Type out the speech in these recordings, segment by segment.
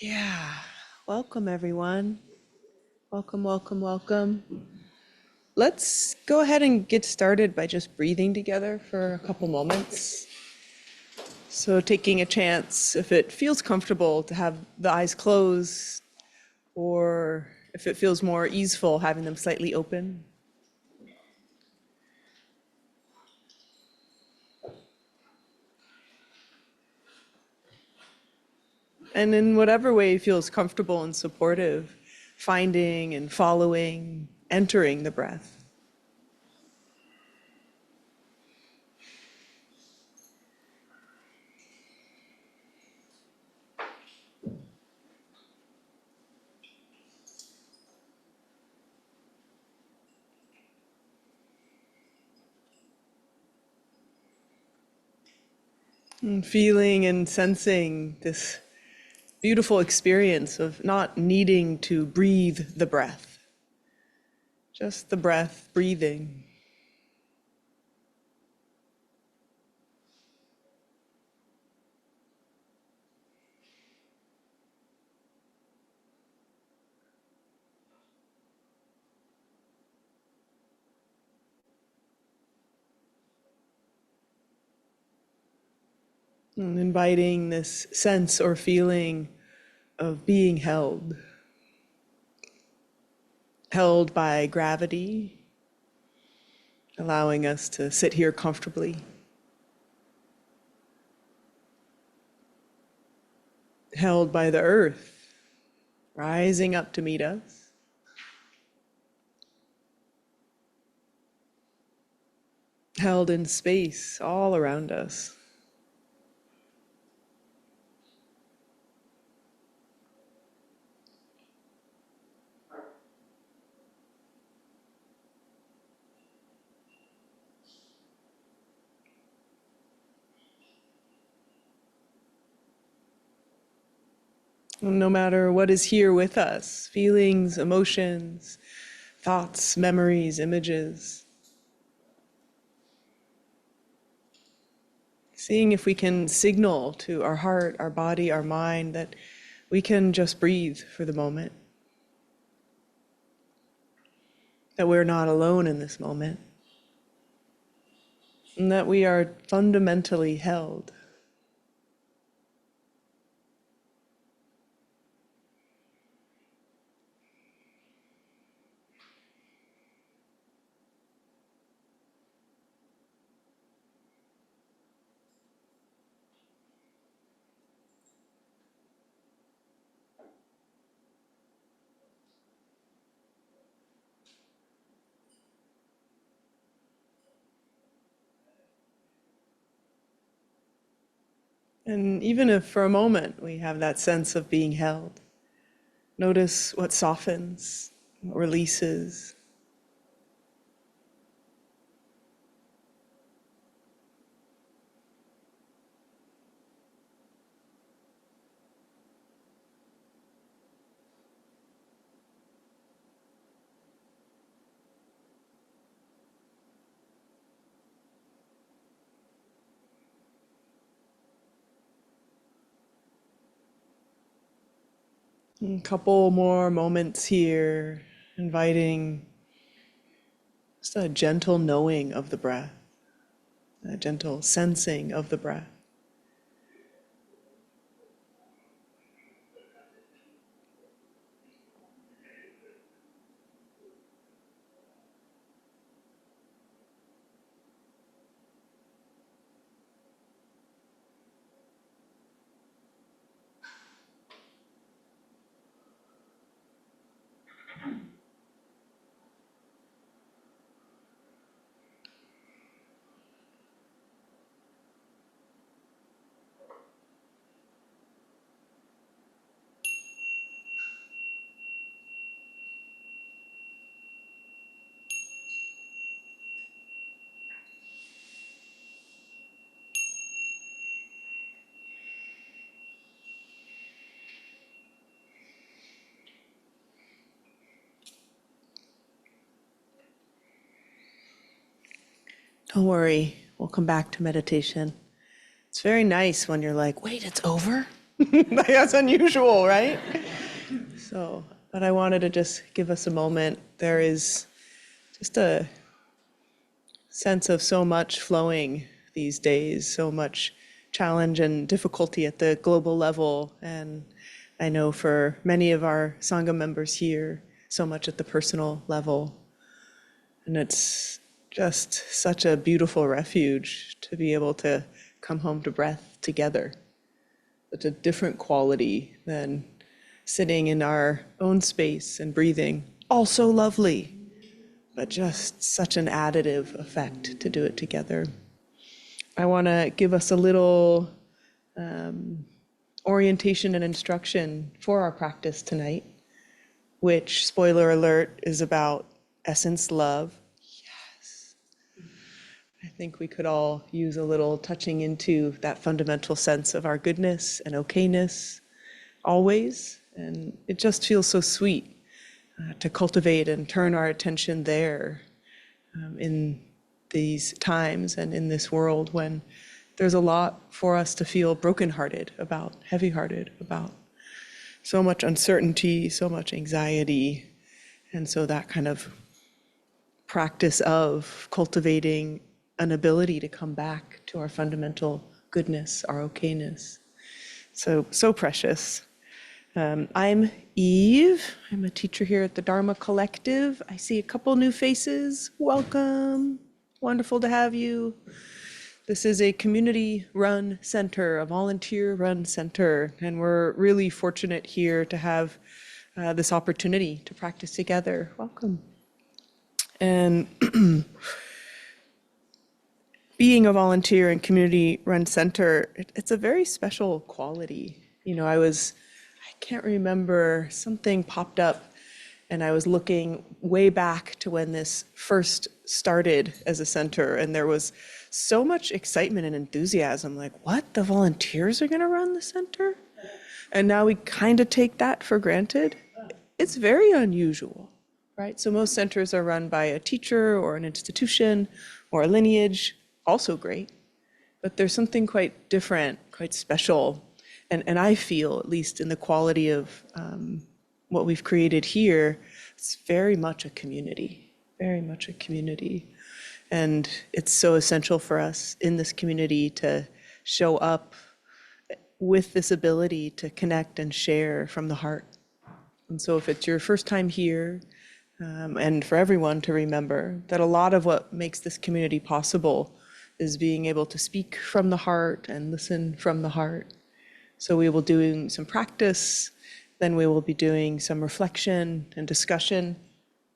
Yeah, welcome everyone. Welcome, welcome, welcome. Let's go ahead and get started by just breathing together for a couple moments. So taking a chance, if it feels comfortable to have the eyes closed, or if it feels more easeful, having them slightly open. And in whatever way feels comfortable and supportive, finding and following, entering the breath. And feeling and sensing this beautiful experience of not needing to breathe the breath, just the breath breathing. And inviting this sense or feeling of being held by gravity, allowing us to sit here comfortably, held by the earth, rising up to meet us, held in space all around us. And no matter what is here with us, feelings, emotions, thoughts, memories, images, seeing if we can signal to our heart, our body, our mind that we can just breathe for the moment, that we're not alone in this moment, and that we are fundamentally held. And even if for a moment we have that sense of being held, notice what softens, what releases. A couple more moments here, inviting just a gentle knowing of the breath, a gentle sensing of the breath. Don't worry, we'll come back to meditation. It's very nice when you're like, wait, it's over? That's unusual, right? So, but I wanted to just give us a moment. There is just a sense of so much flowing these days, so much challenge and difficulty at the global level. And I know for many of our sangha members here, so much at the personal level. And it's just such a beautiful refuge to be able to come home to breath together. Such a different quality than sitting in our own space and breathing. Also lovely, but just such an additive effect to do it together. I want to give us a little orientation and instruction for our practice tonight, which, spoiler alert, is about essence love. Yes. I think we could all use a little touching into that fundamental sense of our goodness and okayness always. And it just feels so sweet to cultivate and turn our attention there in these times and in this world when there's a lot for us to feel brokenhearted about, heavy-hearted about. So much uncertainty, so much anxiety. And so that kind of practice of cultivating an ability to come back to our fundamental goodness, our okayness. So precious. I'm Eve. I'm a teacher here at the Dharma Collective. I see a couple new faces. Welcome. Wonderful to have you. This is a community-run center, a volunteer-run center, and we're really fortunate here to have this opportunity to practice together. Welcome. And being a volunteer and community-run center, it's a very special quality. You know, I can't remember, something popped up and I was looking way back to when this first started as a center, and there was so much excitement and enthusiasm, like, what, the volunteers are gonna run the center? And now we kind of take that for granted. It's very unusual, right? So most centers are run by a teacher or an institution or a lineage, also great, but there's something quite different, quite special. And I feel, at least in the quality of what we've created here, it's very much a community, very much a community. And it's so essential for us in this community to show up with this ability to connect and share from the heart. And so if it's your first time here, and for everyone to remember that a lot of what makes this community possible is being able to speak from the heart and listen from the heart. So we will be doing some practice, then we will be doing some reflection and discussion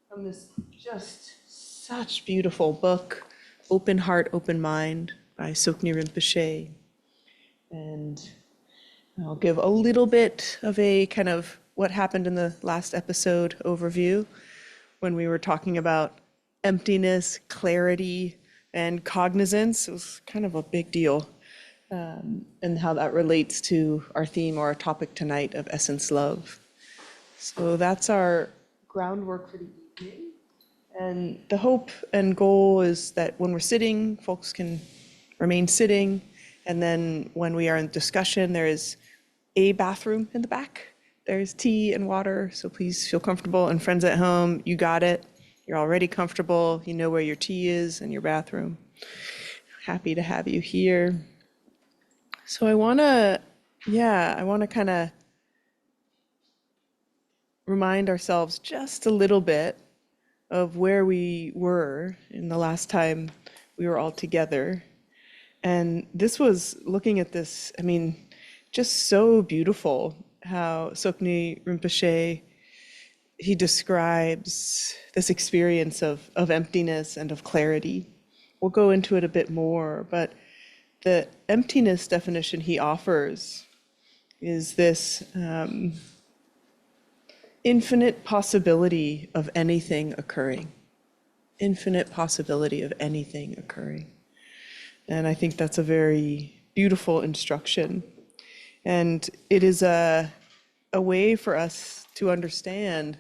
from this just such beautiful book, Open Heart, Open Mind by Sokni Rinpoche. And I'll give a little bit of a kind of what happened in the last episode overview when we were talking about emptiness, clarity, and cognizance. It was kind of a big deal. And how that relates to our theme or our topic tonight of essence love. So that's our groundwork for the evening. And the hope and goal is that when we're sitting, folks can remain sitting. And then when we are in discussion, there is a bathroom in the back. There's tea and water, so please feel comfortable. And friends at home, you got it. You're already comfortable. You know where your tea is and your bathroom. Happy to have you here. So I want to kind of remind ourselves just a little bit of where we were in the last time we were all together. And this was, looking at this, I mean, just so beautiful how Sokni Rinpoche, he describes this experience of emptiness and of clarity. We'll go into it a bit more, but the emptiness definition he offers is this infinite possibility of anything occurring. Infinite possibility of anything occurring. And I think that's a very beautiful instruction. And it is a way for us to understand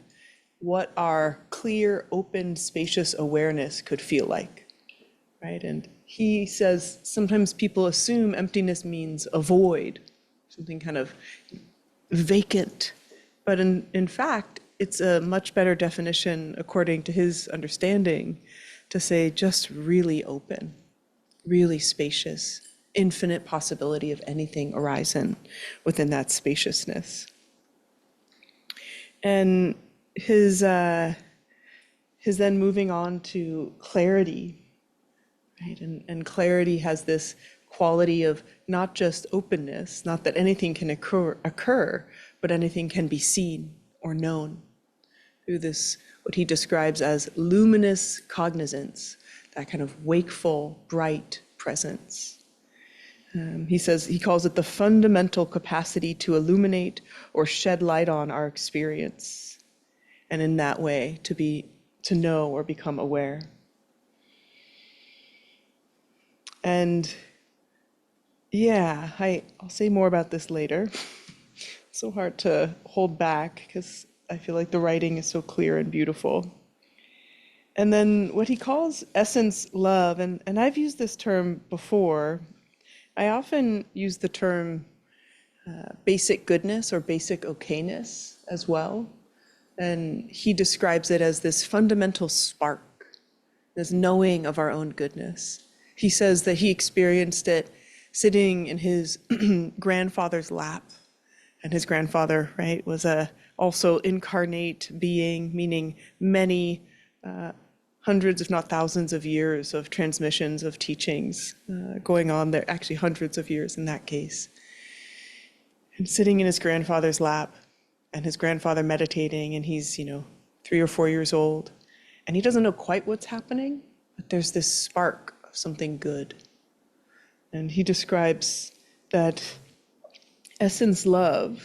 what our clear, open, spacious awareness could feel like, right? And he says sometimes people assume emptiness means a void, something kind of vacant. But in fact, it's a much better definition, according to his understanding, to say just really open, really spacious, infinite possibility of anything arising within that spaciousness. And his then moving on to clarity, right? And clarity has this quality of not just openness, not that anything can occur, but anything can be seen or known through this, what he describes as luminous cognizance, that kind of wakeful, bright presence. He calls it the fundamental capacity to illuminate or shed light on our experience, and in that way to know or become aware. And yeah, I'll say more about this later. It's so hard to hold back because I feel like the writing is so clear and beautiful. And then what he calls essence love, and I've used this term before. I often use the term basic goodness or basic okayness as well. And he describes it as this fundamental spark, this knowing of our own goodness. He says that he experienced it sitting in his grandfather's lap. And his grandfather, right, was a also incarnate being, meaning many hundreds, if not thousands of years of transmissions of teachings going on there, actually hundreds of years in that case. And sitting in his grandfather's lap, and his grandfather meditating, and he's, 3 or 4 years old, and he doesn't know quite what's happening, but there's this spark of something good. And he describes that essence love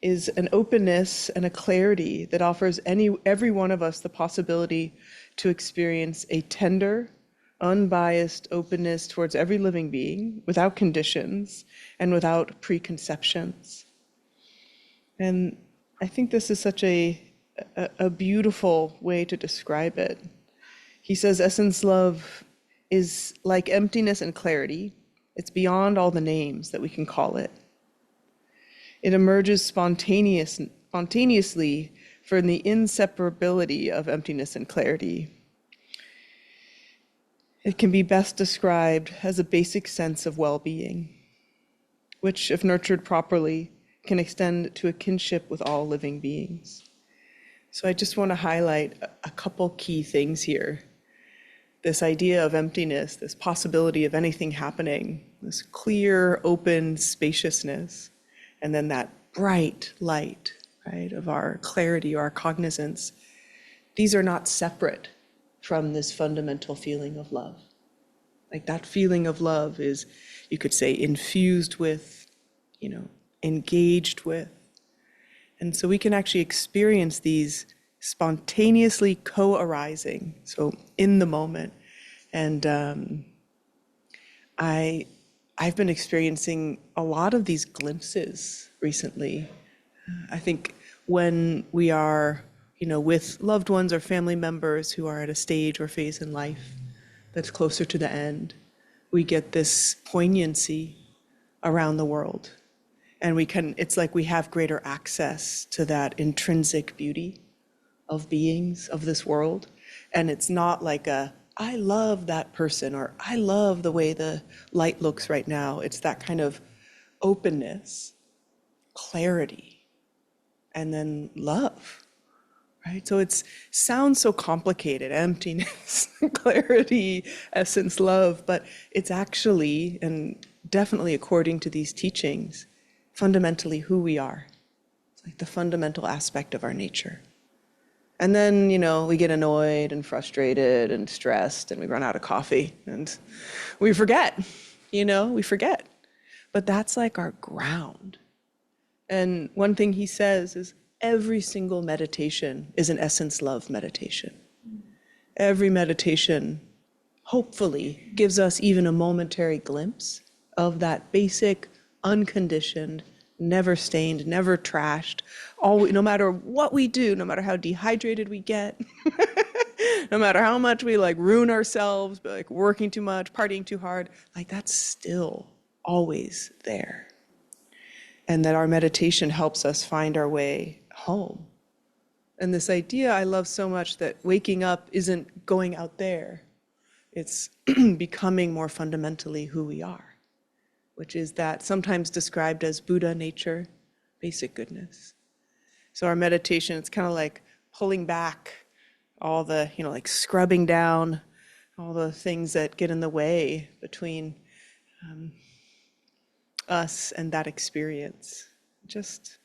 is an openness and a clarity that offers every one of us the possibility to experience a tender, unbiased openness towards every living being, without conditions and without preconceptions. And I think this is such a beautiful way to describe it. He says essence love is like emptiness and clarity. It's beyond all the names that we can call it. It emerges spontaneously from the inseparability of emptiness and clarity. It can be best described as a basic sense of well-being, which, if nurtured properly, can extend to a kinship with all living beings. So I just want to highlight a couple key things here. This idea of emptiness, this possibility of anything happening, this clear, open spaciousness, and then that bright light, right, of our clarity or our cognizance. These are not separate from this fundamental feeling of love. Like that feeling of love is, you could say, infused with, engaged with. And so we can actually experience these spontaneously co-arising, so in the moment. And I've been experiencing a lot of these glimpses recently. I think when we are, with loved ones or family members who are at a stage or phase in life that's closer to the end, we get this poignancy around the world. And it's like we have greater access to that intrinsic beauty of beings of this world. And it's not like I love that person, or I love the way the light looks right now. It's that kind of openness, clarity, and then love, right? So it sounds so complicated, emptiness, clarity, essence, love, but it's actually, and definitely according to these teachings, fundamentally who we are. It's like the fundamental aspect of our nature. And then, we get annoyed and frustrated and stressed, and we run out of coffee, and we forget, we forget. But that's like our ground. And one thing he says is every single meditation is an essence love meditation. Every meditation, hopefully, gives us even a momentary glimpse of that basic, unconditioned, never stained, never trashed, no matter what we do, no matter how dehydrated we get, no matter how much we ruin ourselves, working too much, partying too hard, that's still always there. And that our meditation helps us find our way home. And this idea I love so much, that waking up isn't going out there. It's becoming more fundamentally who we are, which is that sometimes described as Buddha nature, basic goodness. So our meditation, it's kind of like pulling back all the, like scrubbing down all the things that get in the way between us and that experience. Just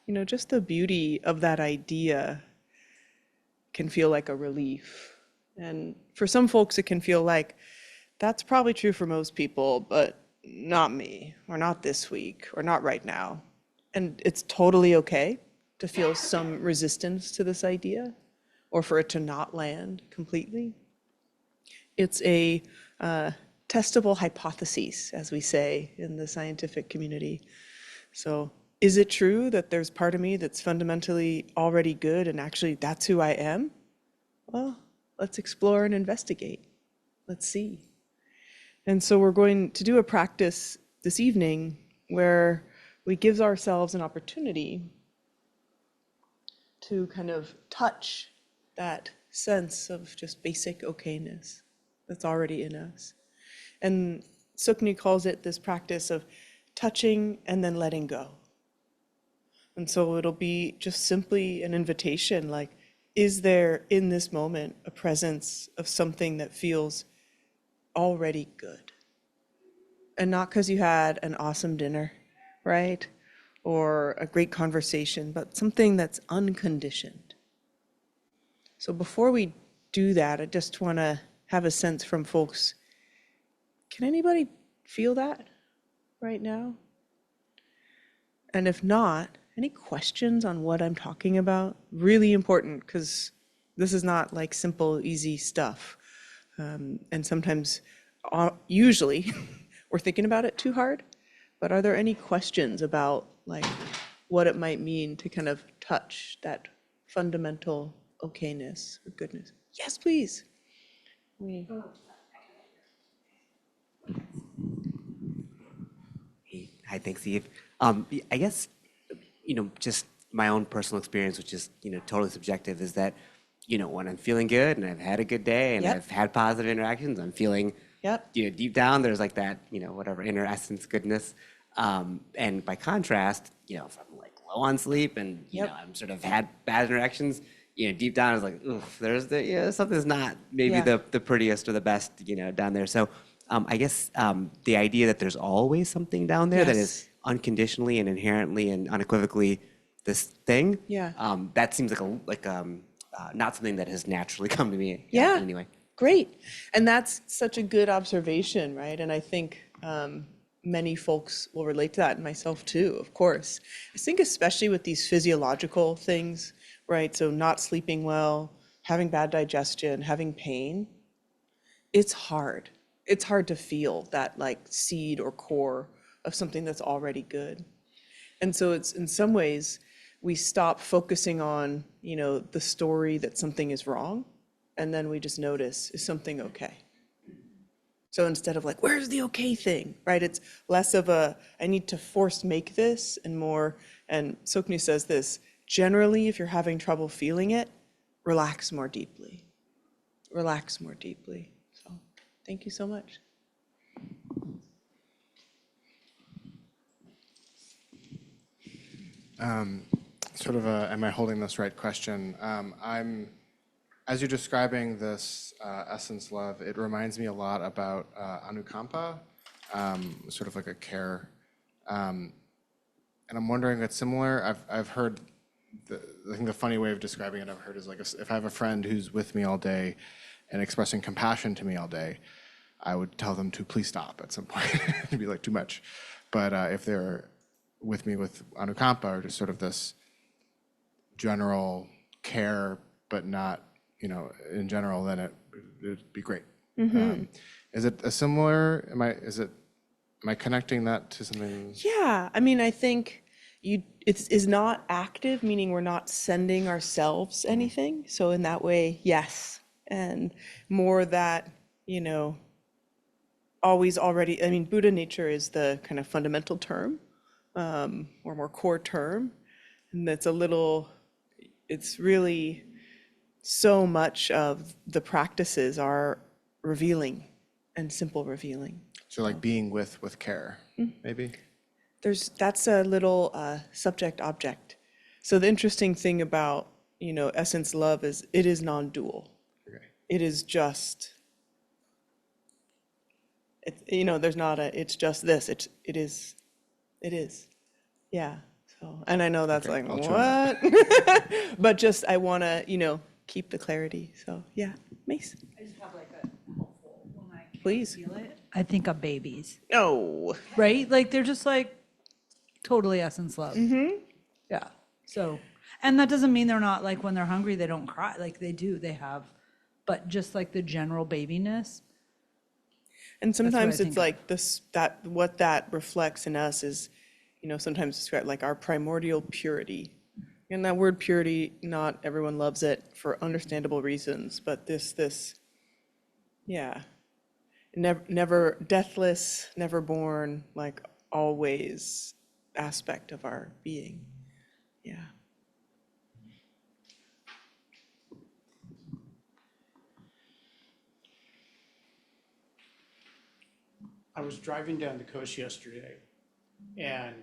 the beauty of that idea can feel like a relief. And for some folks, it can feel like that's probably true for most people, but not me, or not this week, or not right now. And it's totally okay to feel some resistance to this idea, or for it to not land completely. It's a testable hypothesis, as we say in the scientific community. So is it true that there's part of me that's fundamentally already good and actually that's who I am? Well, let's explore and investigate. Let's see. And so we're going to do a practice this evening where we give ourselves an opportunity to kind of touch that sense of just basic okayness that's already in us. And Sukni calls it this practice of touching and then letting go. And so it'll be just simply an invitation, like, is there in this moment a presence of something that feels already good? And not because you had an awesome dinner, right? Or a great conversation, but something that's unconditioned. So before we do that, I just want to have a sense from folks. Can anybody feel that right now? And if not, any questions on what I'm talking about? Really important, because this is not like simple, easy stuff. And sometimes, usually, we're thinking about it too hard. But are there any questions about like what it might mean to kind of touch that fundamental okayness or goodness? Yes, please. Hey, hi, thanks, Steve. I guess, just my own personal experience, which is, totally subjective, is that, when I'm feeling good and I've had a good day and Yep. I've had positive interactions, I'm feeling, Yep. deep down, there's like that, whatever inner essence goodness. And by contrast, if I'm like low on sleep and, Yep. I'm sort of had bad interactions, deep down, it's like, oof, there's something's not maybe Yeah. the prettiest or the best, down there. So I guess the idea that there's always something down there that is Yes. unconditionally and inherently and unequivocally this thing, Yeah. that seems like not something that has naturally come to me Yeah. anyway. Great. And that's such a good observation, right? And I think many folks will relate to that, and myself too, of course. I think especially with these physiological things, right? So not sleeping well, having bad digestion, having pain, it's hard. It's hard to feel that like seed or core of something that's already good. And so it's in some ways we stop focusing on, the story that something is wrong, and then we just notice, is something okay? So instead of like, where's the okay thing, right? It's less of a, I need to force make this, and more, and Sokni says this, generally, if you're having trouble feeling it, relax more deeply. Relax more deeply. So thank you so much. Sort of a, am I holding this right question? As you're describing this essence love, it reminds me a lot about anukampa, sort of like a care. And I'm wondering, it's similar. I've heard, I think the funny way of describing it I've heard is like, if I have a friend who's with me all day and expressing compassion to me all day, I would tell them to please stop at some point. It'd be like too much. But if they're with me with anukampa, or just sort of this general care, but not, in general, then it'd be great. Is it a similar? Am I connecting that to something? Yeah, I mean, I think it is not active, meaning we're not sending ourselves anything. So in that way, yes. And more that, always already, I mean, Buddha nature is the kind of fundamental term, or more core term. And that's a little, it's really so much of the practices are revealing and simple revealing. So like being with care, maybe? That's a little subject object. So the interesting thing about, essence love is it is non-dual. Okay. It is just, there's not it's just this. It is. Yeah. So, and I know that's Okay, like, I'll tune up. what? But just, I want to, keep the clarity. So, yeah. Mace, I just have like a helpful when I can't please. feel it. I think of babies, Oh, right? Like they're just like totally essence love. Yeah. So, and that doesn't mean they're not like when they're hungry, they don't cry. Like they do, they have, but just like the general babiness. and sometimes think it's of. like this, that what that reflects in us is, sometimes described like our primordial purity. And that word purity, not everyone loves it for understandable reasons, but yeah, never deathless, never born, like always aspect of our being. Yeah. I was driving down the coast yesterday, and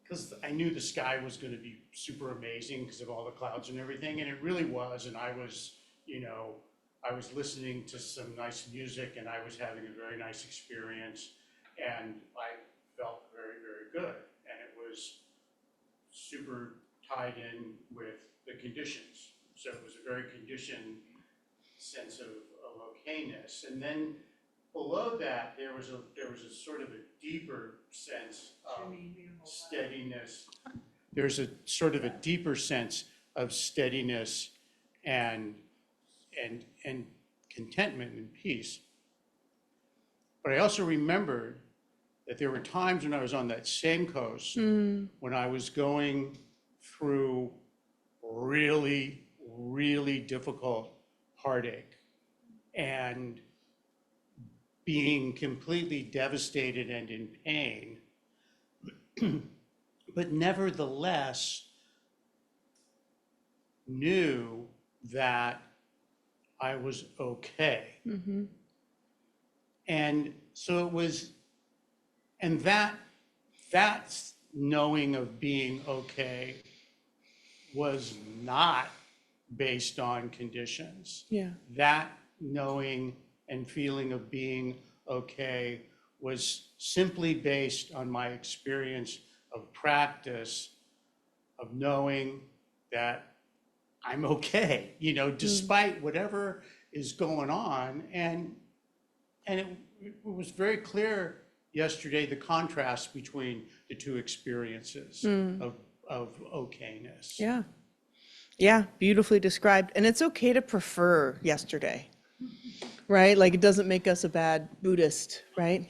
because I knew the sky was going to be super amazing because of all the clouds and everything, and it really was. And I was, I was listening to some nice music, and I was having a very nice experience, and I felt very, very good. And it was super tied in with the conditions. So it was a very conditioned sense of okayness. And then below that, there was a sort of a deeper sense of steadiness. There's a sort of a deeper sense of steadiness and contentment and peace. But I also remembered that there were times when I was on that same coast when I was going through really, really difficult heartache and being completely devastated and in pain, but nevertheless knew that I was okay. And so it was, and that knowing of being okay was not based on conditions. Yeah. That knowing and feeling of being okay was simply based on my experience of practice, of knowing that I'm okay, despite whatever is going on. And it was very clear yesterday, the contrast between the two experiences of okayness. Yeah. Yeah, beautifully described. And it's okay to prefer yesterday, right? Like it doesn't make us a bad Buddhist, right?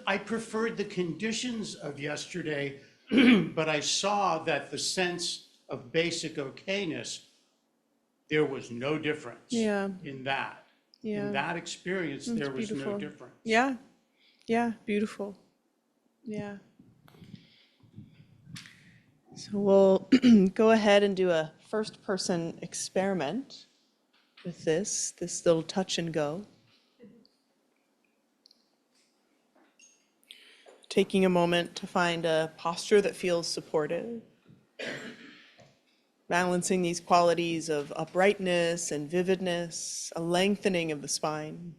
I preferred the conditions of yesterday, but I saw that the sense of basic okayness, there was no difference Yeah. in that. Yeah. In that experience, there was beautiful. no difference. Yeah. Yeah, beautiful. Yeah. So we'll go ahead and do a first person experiment with this little touch and go. Taking a moment to find a posture that feels supportive. Balancing these qualities of uprightness and vividness, a lengthening of the spine.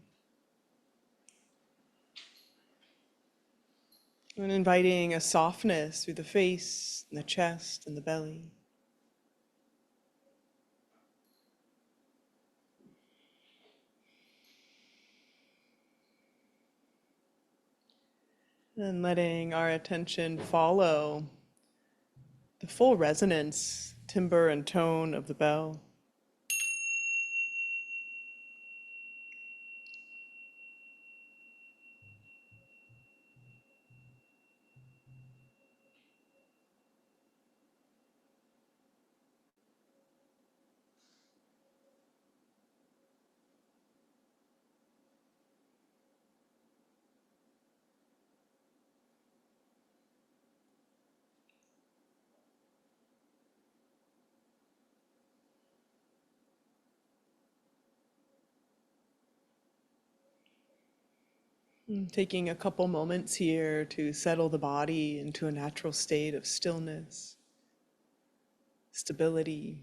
And inviting a softness through the face, and the chest, and the belly. And letting our attention follow the full resonance, timbre, and tone of the bell. Taking a couple moments here to settle the body into a natural state of stillness, stability.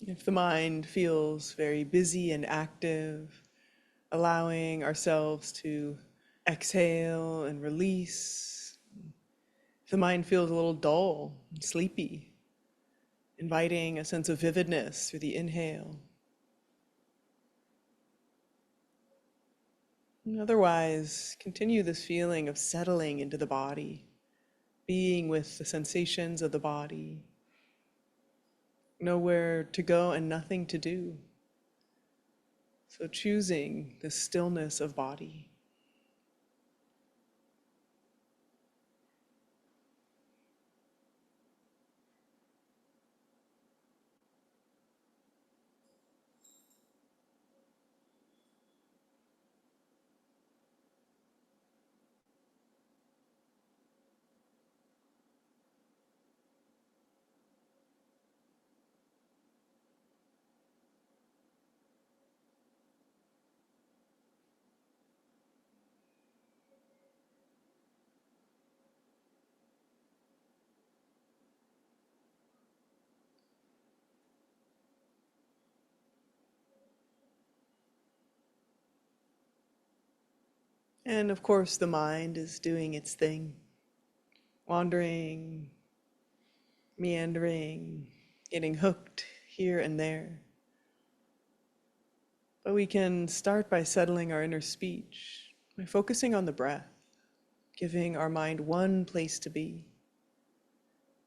If the mind feels very busy and active, allowing ourselves to exhale and release. If the mind feels a little dull and sleepy, inviting a sense of vividness through the inhale. And otherwise, continue this feeling of settling into the body, being with the sensations of the body, nowhere to go and nothing to do. So choosing the stillness of body. And of course, the mind is doing its thing, wandering, meandering, getting hooked here and there. But we can start by settling our inner speech, by focusing on the breath, giving our mind one place to be.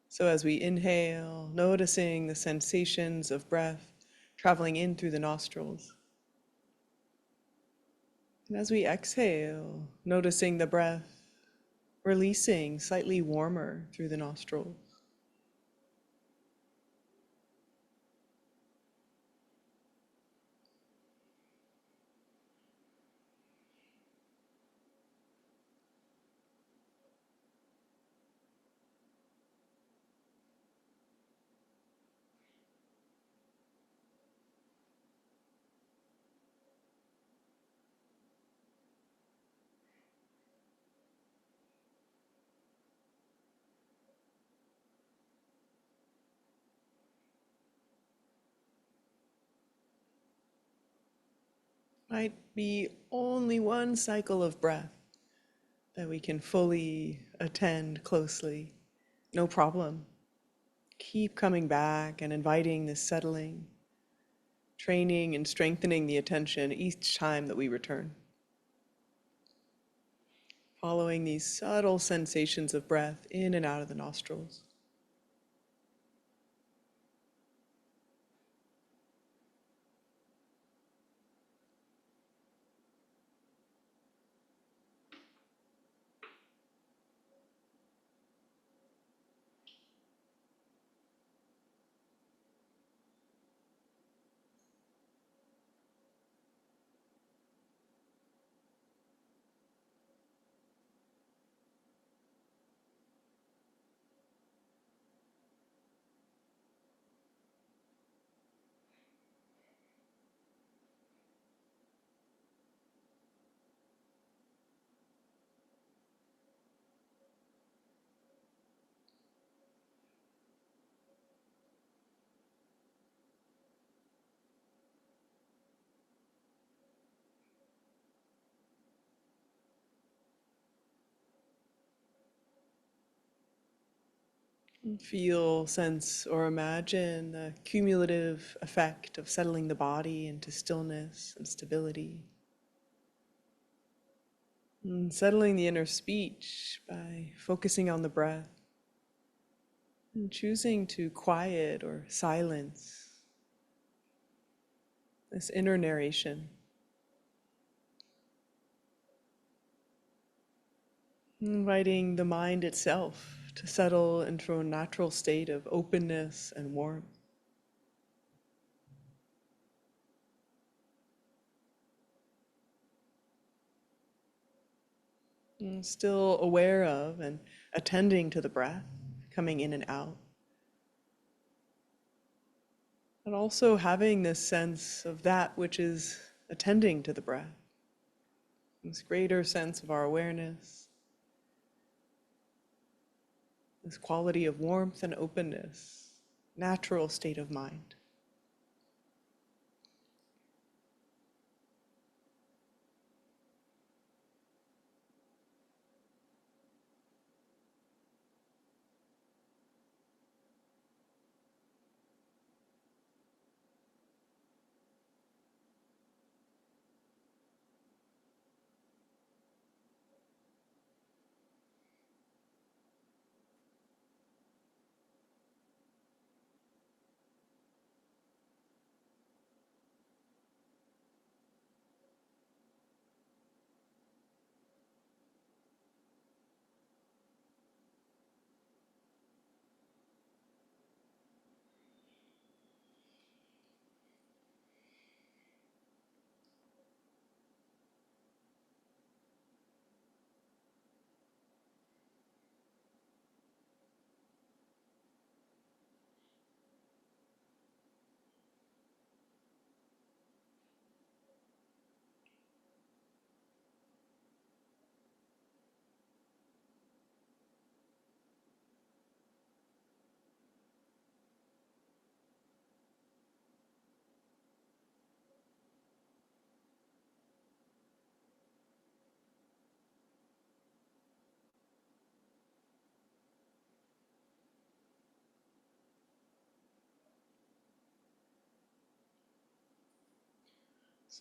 So as we inhale, noticing the sensations of breath traveling in through the nostrils. And as we exhale, noticing the breath releasing slightly warmer through the nostrils. Might be only one cycle of breath that we can fully attend closely. No problem. Keep coming back and inviting this settling, training and strengthening the attention each time that we return. Following these subtle sensations of breath in and out of the nostrils. Feel, sense, or imagine the cumulative effect of settling the body into stillness and stability. And settling the inner speech by focusing on the breath and choosing to quiet or silence this inner narration. Inviting the mind itself to settle into a natural state of openness and warmth. And still aware of and attending to the breath coming in and out. But also having this sense of that which is attending to the breath. This greater sense of our awareness. This quality of warmth and openness. Natural state of mind.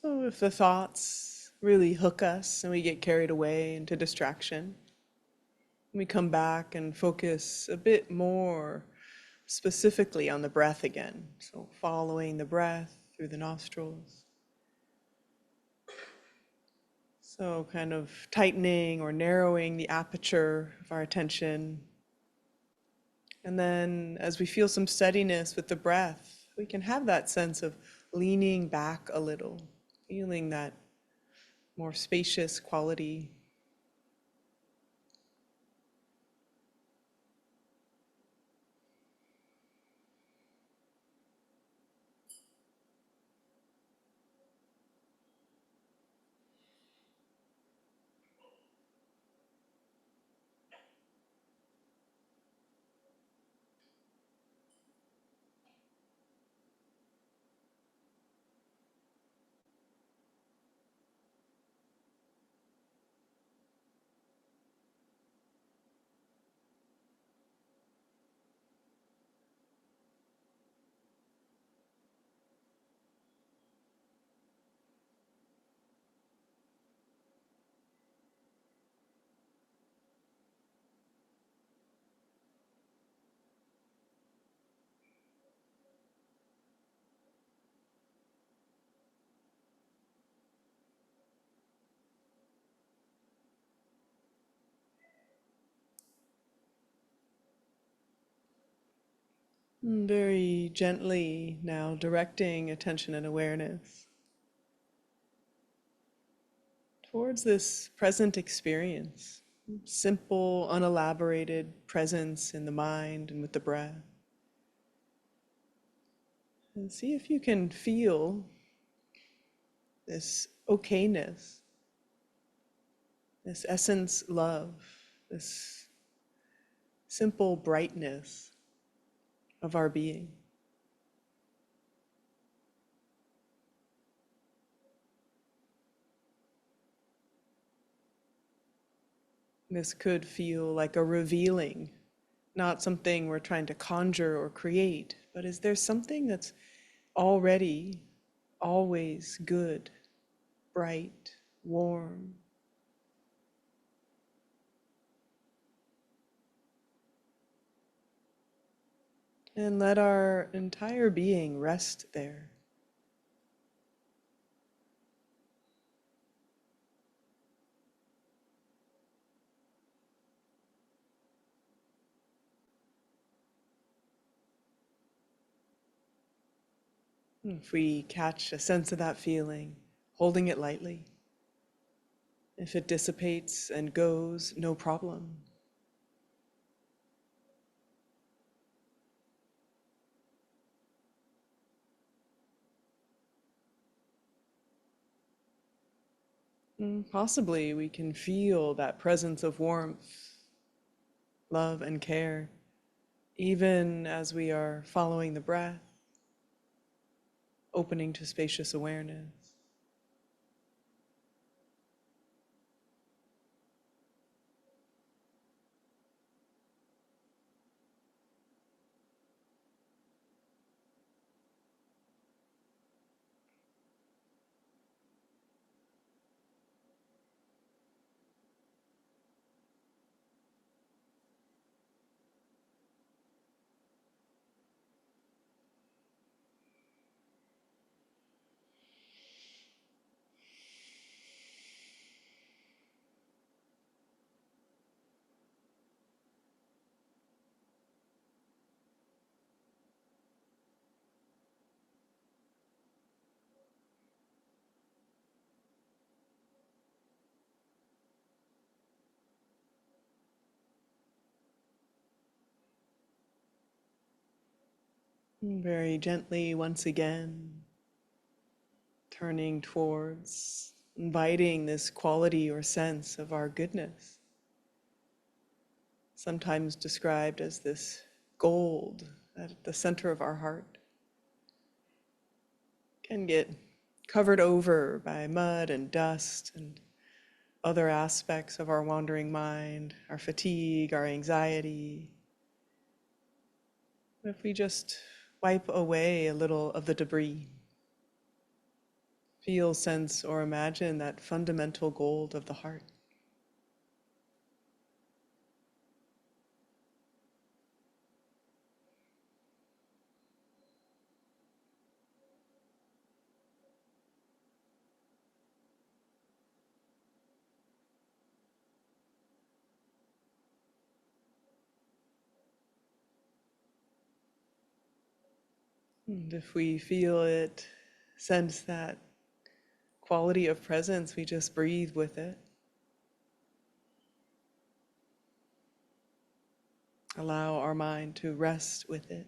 So if the thoughts really hook us and we get carried away into distraction, we come back and focus a bit more specifically on the breath again. So following the breath through the nostrils. So kind of tightening or narrowing the aperture of our attention. And then as we feel some steadiness with the breath, we can have that sense of leaning back a little, feeling that more spacious quality. And very gently now directing attention and awareness towards this present experience. Simple, unelaborated presence in the mind and with the breath. And see if you can feel this okayness, this essence love, this simple brightness of our being. This could feel like a revealing, not something we're trying to conjure or create, but is there something that's already always good, bright, warm, And let our entire being rest there. If we catch a sense of that feeling, holding it lightly. If it dissipates and goes, no problem. Possibly we can feel that presence of warmth, love, and care, even as we are following the breath, opening to spacious awareness. Very gently, once again, turning towards, inviting this quality or sense of our goodness, sometimes described as this gold at the center of our heart, can get covered over by mud and dust and other aspects of our wandering mind, our fatigue, our anxiety. If we just wipe away a little of the debris, feel, sense, or imagine that fundamental gold of the heart. And if we feel it, sense that quality of presence, we just breathe with it. Allow our mind to rest with it.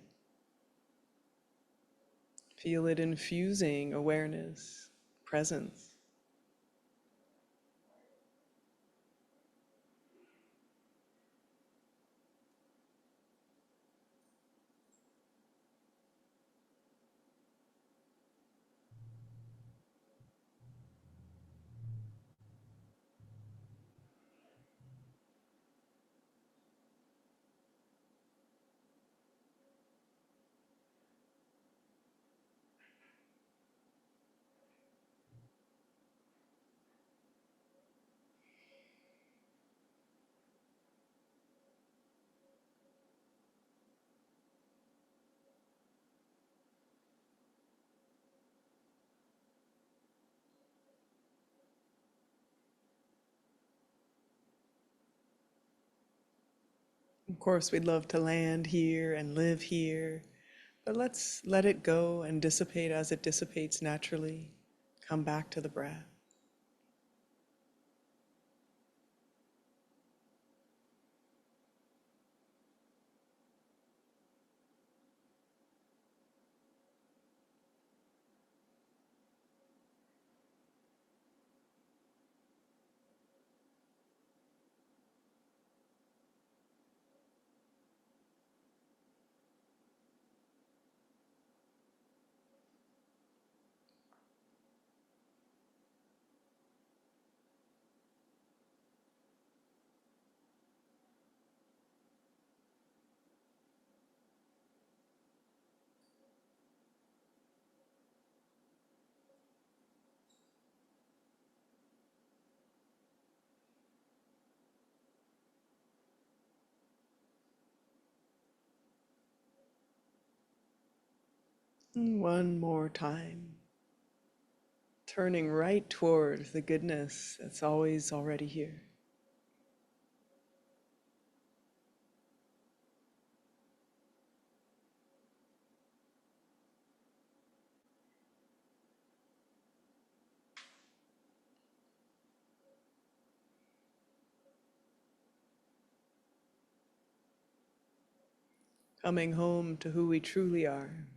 Feel it infusing awareness, presence. Of course, we'd love to land here and live here, but let's let it go and dissipate as it dissipates naturally. Come back to the breath. One more time. Turning right toward the goodness that's always already here. Coming home to who we truly are.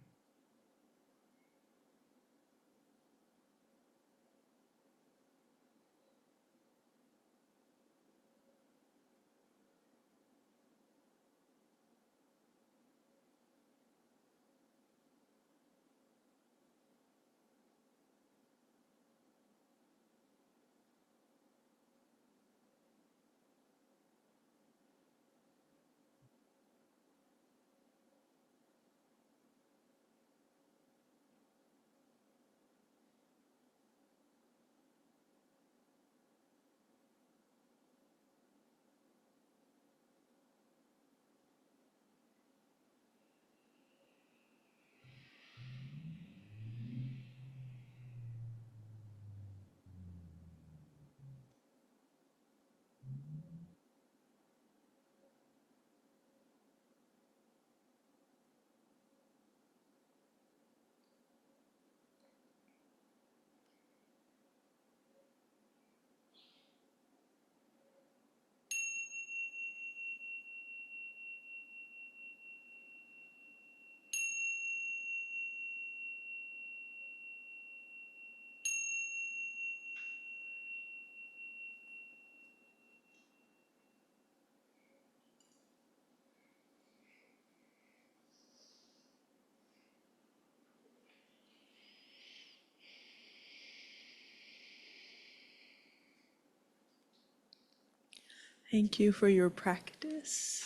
Thank you for your practice.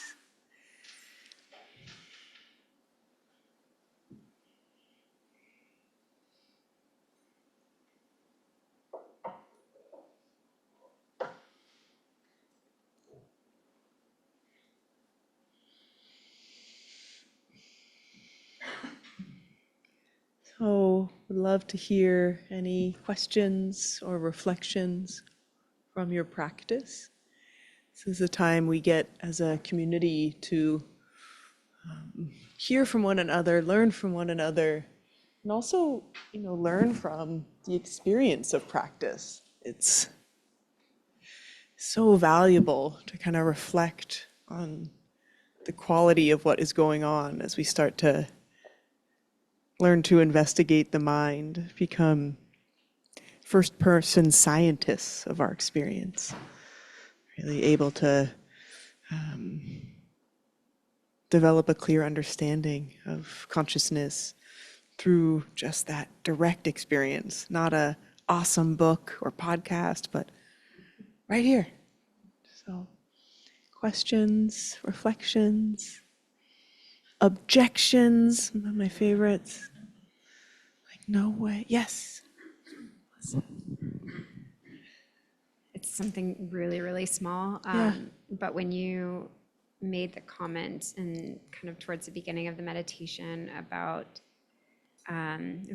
So, would love to hear any questions or reflections from your practice. This is a time we get as a community to hear from one another, learn from one another, and also, learn from the experience of practice. It's so valuable to kind of reflect on the quality of what is going on as we start to learn to investigate the mind, become first-person scientists of our experience, really able to develop a clear understanding of consciousness through just that direct experience, not a awesome book or podcast, but right here. So, questions, reflections, objections, one of my favorites. Like, no way. Yes. It's something really, really small. Yeah. But when you made the comment and kind of towards the beginning of the meditation about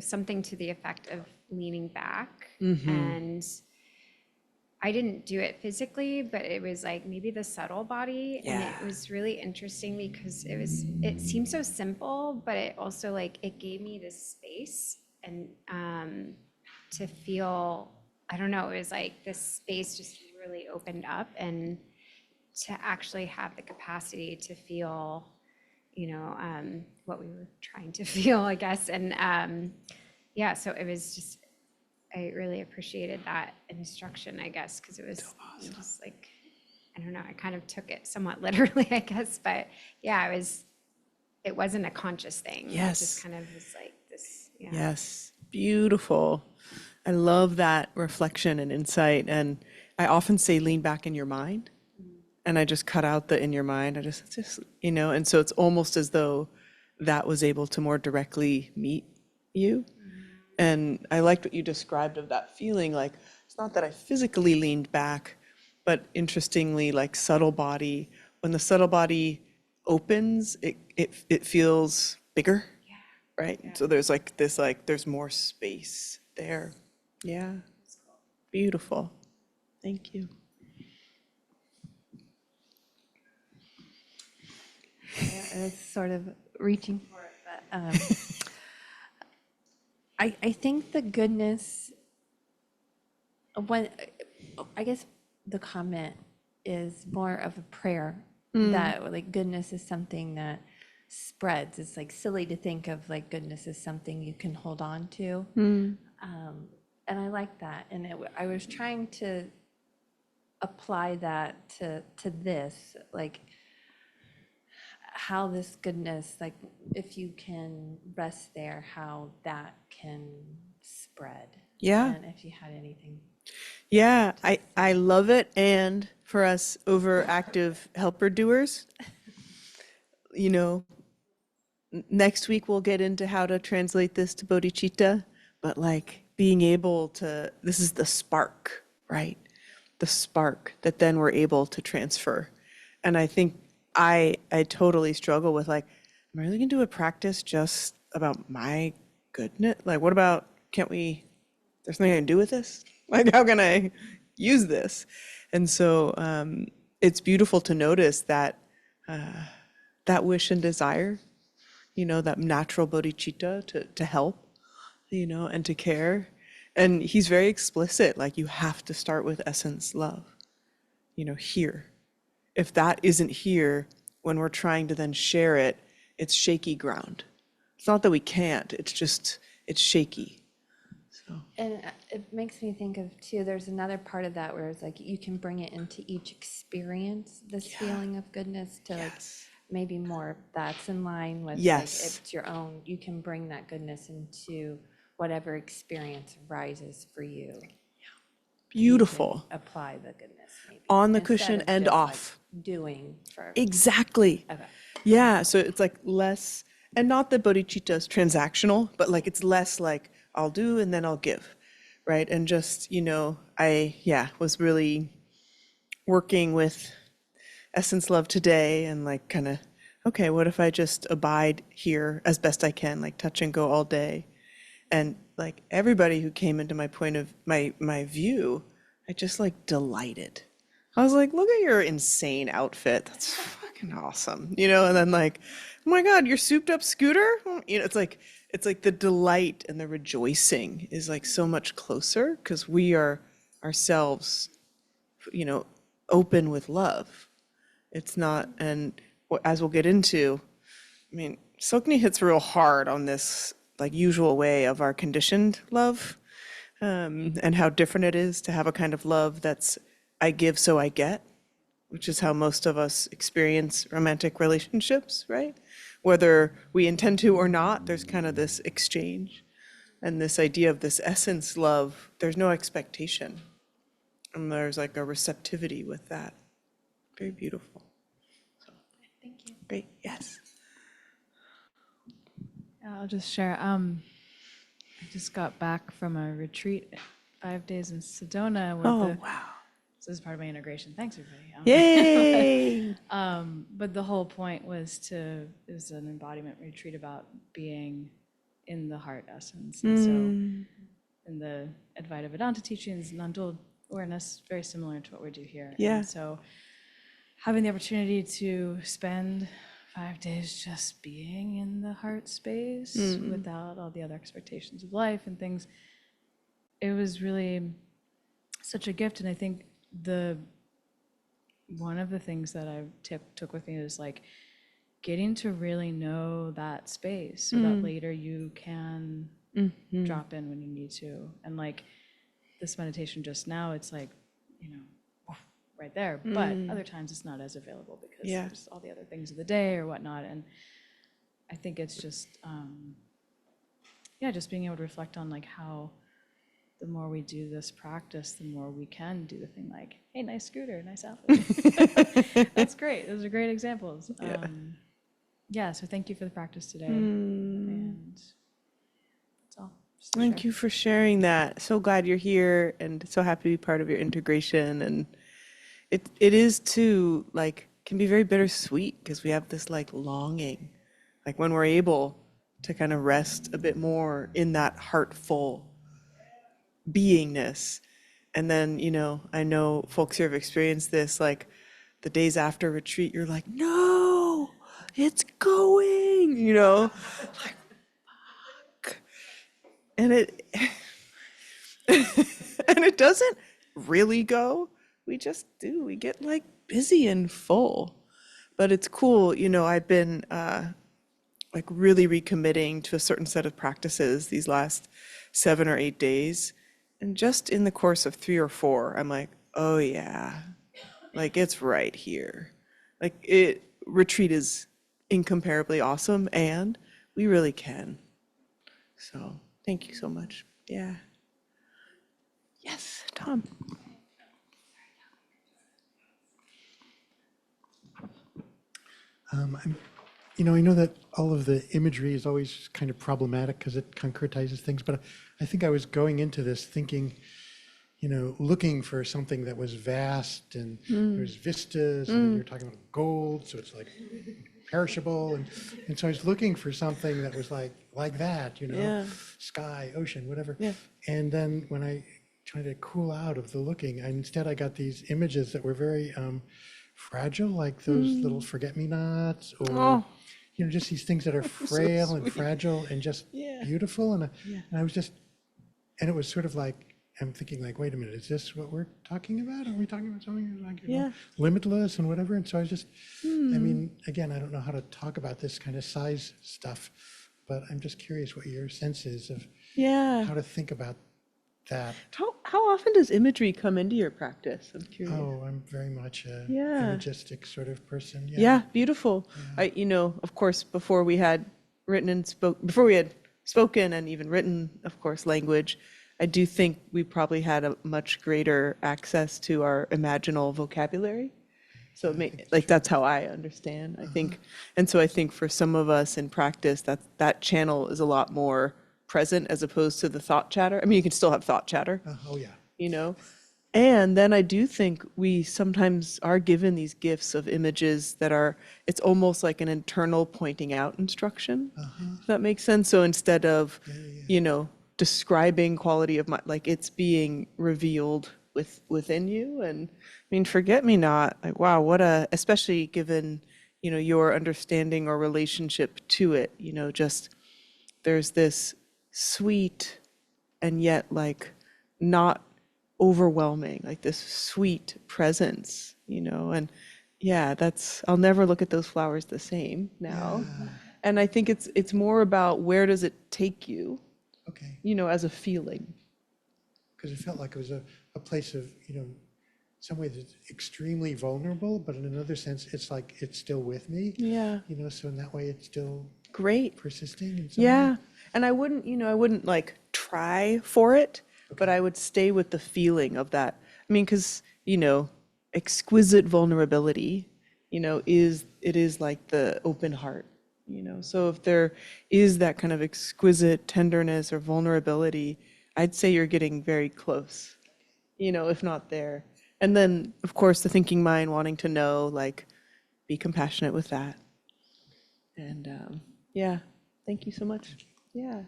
something to the effect of leaning back, and I didn't do it physically, but it was like maybe the subtle body. And it was really interesting because it seemed so simple, but it also it gave me this space and to feel, I don't know, it was like this space just really opened up, and to actually have the capacity to feel, what we were trying to feel, I guess. And yeah, so it was just, I really appreciated that instruction, I guess, because it was just like, I don't know, I kind of took it somewhat literally, I guess, but yeah, it wasn't a conscious thing. Yes. It just kind of was like this, yeah. Yes, beautiful. I love that reflection and insight. And I often say, lean back in your mind. And I just cut out the in your mind. I just, and so it's almost as though that was able to more directly meet you. And I liked what you described of that feeling. Like, it's not that I physically leaned back, but interestingly, like subtle body, when the subtle body opens, it feels bigger. right? So there's like this, like, there's more space there. Yeah. Beautiful. Thank you. Yeah, it's sort of reaching for it, but I think the goodness, when I guess the comment is more of a prayer that like goodness is something that spreads. It's like silly to think of like goodness as something you can hold on to, and I like that. And I was trying to apply that to this, like how this goodness, like if you can rest there, how that can spread. Yeah. And if you had anything. Yeah, I love it. And for us overactive helper doers, you know, next week we'll get into how to translate this to bodhicitta, but like being able to, this is the spark, right? The spark that then we're able to transfer. And I think I totally struggle with like, am I really gonna do a practice just about my goodness? Like, what about, can't we, there's nothing I can do with this? Like, how can I use this? And so it's beautiful to notice that that wish and desire, you know, that natural bodhicitta to help, you know, and to care. And he's very explicit, like you have to start with essence love, you know, here. If that isn't here, when we're trying to then share it, it's shaky ground. It's not that we can't, it's just, it's shaky. So, And it makes me think of too, there's another part of that where it's like you can bring it into each experience, this feeling of goodness to like maybe more that's in line with like Yes. if it's your own, you can bring that goodness into whatever experience arises for you. beautiful. Apply the goodness maybe. On the instead cushion of and just, like, off. doing for. Exactly. Okay. Yeah, so it's like less, and not that bodhicitta is transactional, but like it's less like I'll do and then I'll give, right? And just, you know, was really working with Essence Love today and like kind of, okay, what if I just abide here as best I can, like touch and go all day? And like everybody who came into my point of my view, I just like delighted. I was like, look at your insane outfit. That's fucking awesome. You know, and then like, oh my God, your souped up scooter? You know, it's like the delight and the rejoicing is like so much closer because we are ourselves, you know, open with love. It's not, and as we'll get into, I mean, Sokni hits real hard on this like usual way of our conditioned love, and how different it is to have a kind of love that's I give so I get, which is how most of us experience romantic relationships, right? Whether we intend to or not, there's kind of this exchange. And this idea of this essence love, there's no expectation. And there's like a receptivity with that. Very beautiful. Thank you. Great, yes. I'll just share. I just got back from a retreat, 5 days in Sedona. Oh, wow. So this is part of my integration. Thanks, everybody. Yay! But the whole point was it was an embodiment retreat about being in the heart essence. And so in the Advaita Vedanta teachings, non-dual awareness, very similar to what we do here. Yeah. And so having the opportunity to spend 5 days just being in the heart space without all the other expectations of life and things, it was really such a gift. And I think one of the things that I took with me is like getting to really know that space so that later you can drop in when you need to. And like this meditation just now, it's like, you know, right there. But other times it's not as available because there's all the other things of the day or whatnot. And I think it's just, just being able to reflect on like how the more we do this practice, the more we can do the thing like, hey, nice scooter, nice outfit. That's great. Those are great examples. So thank you for the practice today. And that's all. Just to Thank share. you for sharing that. So glad you're here and so happy to be part of your integration. And it is too, like, can be very bittersweet because we have this like longing, like when we're able to kind of rest a bit more in that heartful beingness. And then, I know folks here have experienced this, like the days after retreat, you're like, no, it's going, like, fuck. And it, and it doesn't really go. We just do. We get like busy and full. But it's cool, I've been like really recommitting to a certain set of practices these last 7 or 8 days. And just in the course of 3 or 4, I'm like, oh yeah, like it's right here. Like retreat is incomparably awesome and we really can. So thank you so much. Yeah. Yes, Tom. I know that all of the imagery is always kind of problematic because it concretizes things, but I think I was going into this thinking, looking for something that was vast and there's vistas and then you're talking about gold, so it's like perishable. And so I was looking for something that was like that, Yeah. sky, ocean, whatever. Yeah. And then when I tried to cool out of the looking, instead I got these images that were very fragile, like those little forget-me-nots or Oh. just these things that are frail and fragile and just Yeah. beautiful. And I was just, and it was sort of like, I'm thinking like, wait a minute, is this what we're talking about? Are we talking about something like, limitless and whatever? And so I was just, I mean, again, I don't know how to talk about this kind of size stuff, but I'm just curious what your sense is of Yeah. how to think about that. How often does imagery come into your practice? I'm curious. Oh, I'm very much a Yeah. imagistic sort of person. Yeah, beautiful. Of course, before we had spoken and even written, of course, language, I do think we probably had a much greater access to our imaginal vocabulary. So that's how I understand, I think. And so I think for some of us in practice, that channel is a lot more present as opposed to the thought chatter. I mean, you can still have thought chatter, Oh, yeah. And then I do think we sometimes are given these gifts of images that it's almost like an internal pointing out instruction, if that makes sense. So instead of, describing quality of mind, like it's being revealed within you. And I mean, forget me not, like, wow, especially given, your understanding or relationship to it, just there's this sweet and yet like not overwhelming, like this sweet presence, and yeah, I'll never look at those flowers the same now. And I think it's more about where does it take you, Okay. as a feeling. Because it felt like it was a place of, some ways it's extremely vulnerable, but in another sense, it's like it's still with me. Yeah. So in that way, it's still Great. persisting in some Yeah. way. And I wouldn't like try for it, but I would stay with the feeling of that. I mean, because, exquisite vulnerability, is like the open heart, So if there is that kind of exquisite tenderness or vulnerability, I'd say you're getting very close, if not there. And then, of course, the thinking mind wanting to know, like, be compassionate with that. And yeah, thank you so much. Yeah.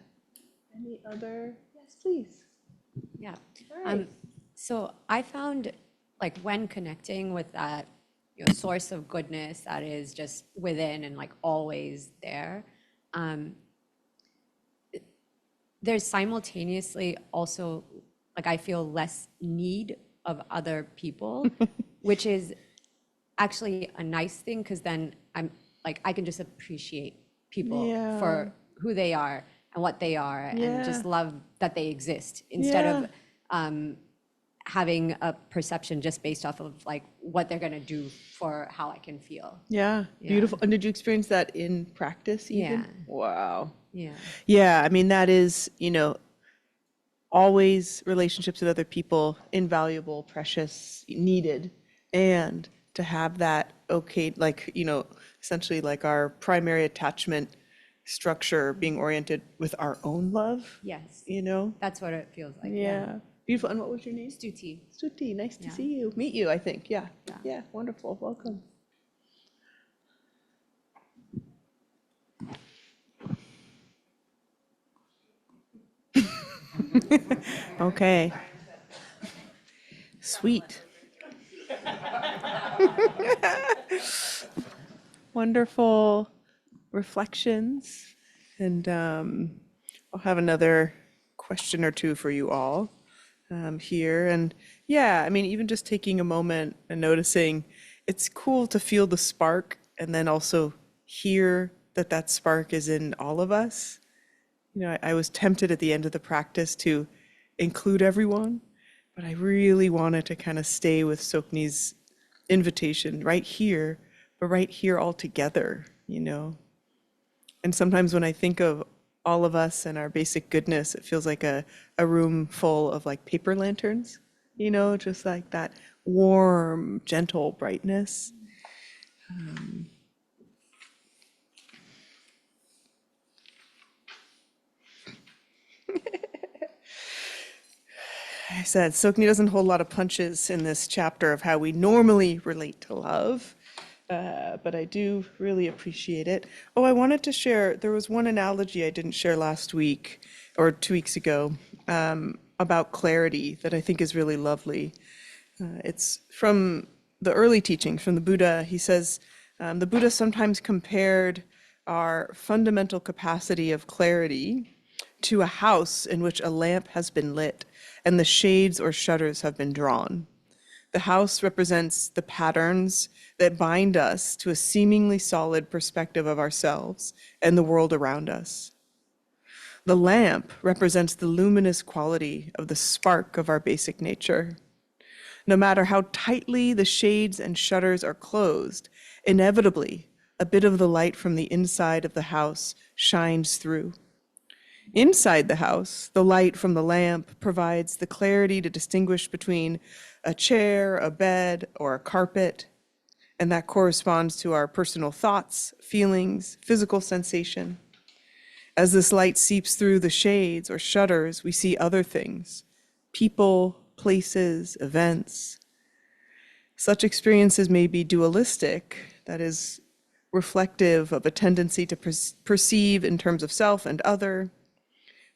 Any other? Yes, please. Yeah. Right. So I found like when connecting with that, source of goodness that is just within and like always there, there's simultaneously also like I feel less need of other people, which is actually a nice thing because then I'm like I can just appreciate people Yeah. for who they are and what they are and just love that they exist instead of having a perception just based off of like what they're going to do for how I can feel. Yeah, beautiful. And did you experience that in practice even? Yeah. Wow. Yeah. Yeah, I mean, that is, always relationships with other people, invaluable, precious, needed. And to have that, okay, like, essentially like our primary attachment structure being oriented with our own love, Yes. That's what it feels like. Yeah. Beautiful. And what was your name? Stuti. Stuti, nice to Yeah. see you. Meet you, I think. Yeah. Yeah. Yeah, wonderful. Welcome. Okay. Sweet. Wonderful reflections. And I'll have another question or two for you all here. And yeah, I mean, even just taking a moment and noticing, it's cool to feel the spark and then also hear that that spark is in all of us. You know, I was tempted at the end of the practice to include everyone, but I really wanted to kind of stay with Sokni's invitation right here, but right here all together, you know. And sometimes when I think of all of us and our basic goodness, it feels like a room full of like paper lanterns, you know, just like that warm, gentle brightness. I said, Sokni doesn't hold a lot of punches in this chapter of how we normally relate to love, but I do really appreciate it. Oh, I wanted to share, there was one analogy I didn't share last week or 2 weeks ago about clarity that I think is really lovely. It's from the early teachings from the Buddha. He says, the Buddha sometimes compared our fundamental capacity of clarity to a house in which a lamp has been lit and the shades or shutters have been drawn. The house represents the patterns that bind us to a seemingly solid perspective of ourselves and the world around us. The lamp represents the luminous quality of the spark of our basic nature. No matter how tightly the shades and shutters are closed, inevitably, a bit of the light from the inside of the house shines through. Inside the house, the light from the lamp provides the clarity to distinguish between a chair, a bed, or a carpet, and that corresponds to our personal thoughts, feelings, physical sensation. As this light seeps through the shades or shutters, we see other things, people, places, events. Such experiences may be dualistic, that is, reflective of a tendency to perceive in terms of self and other.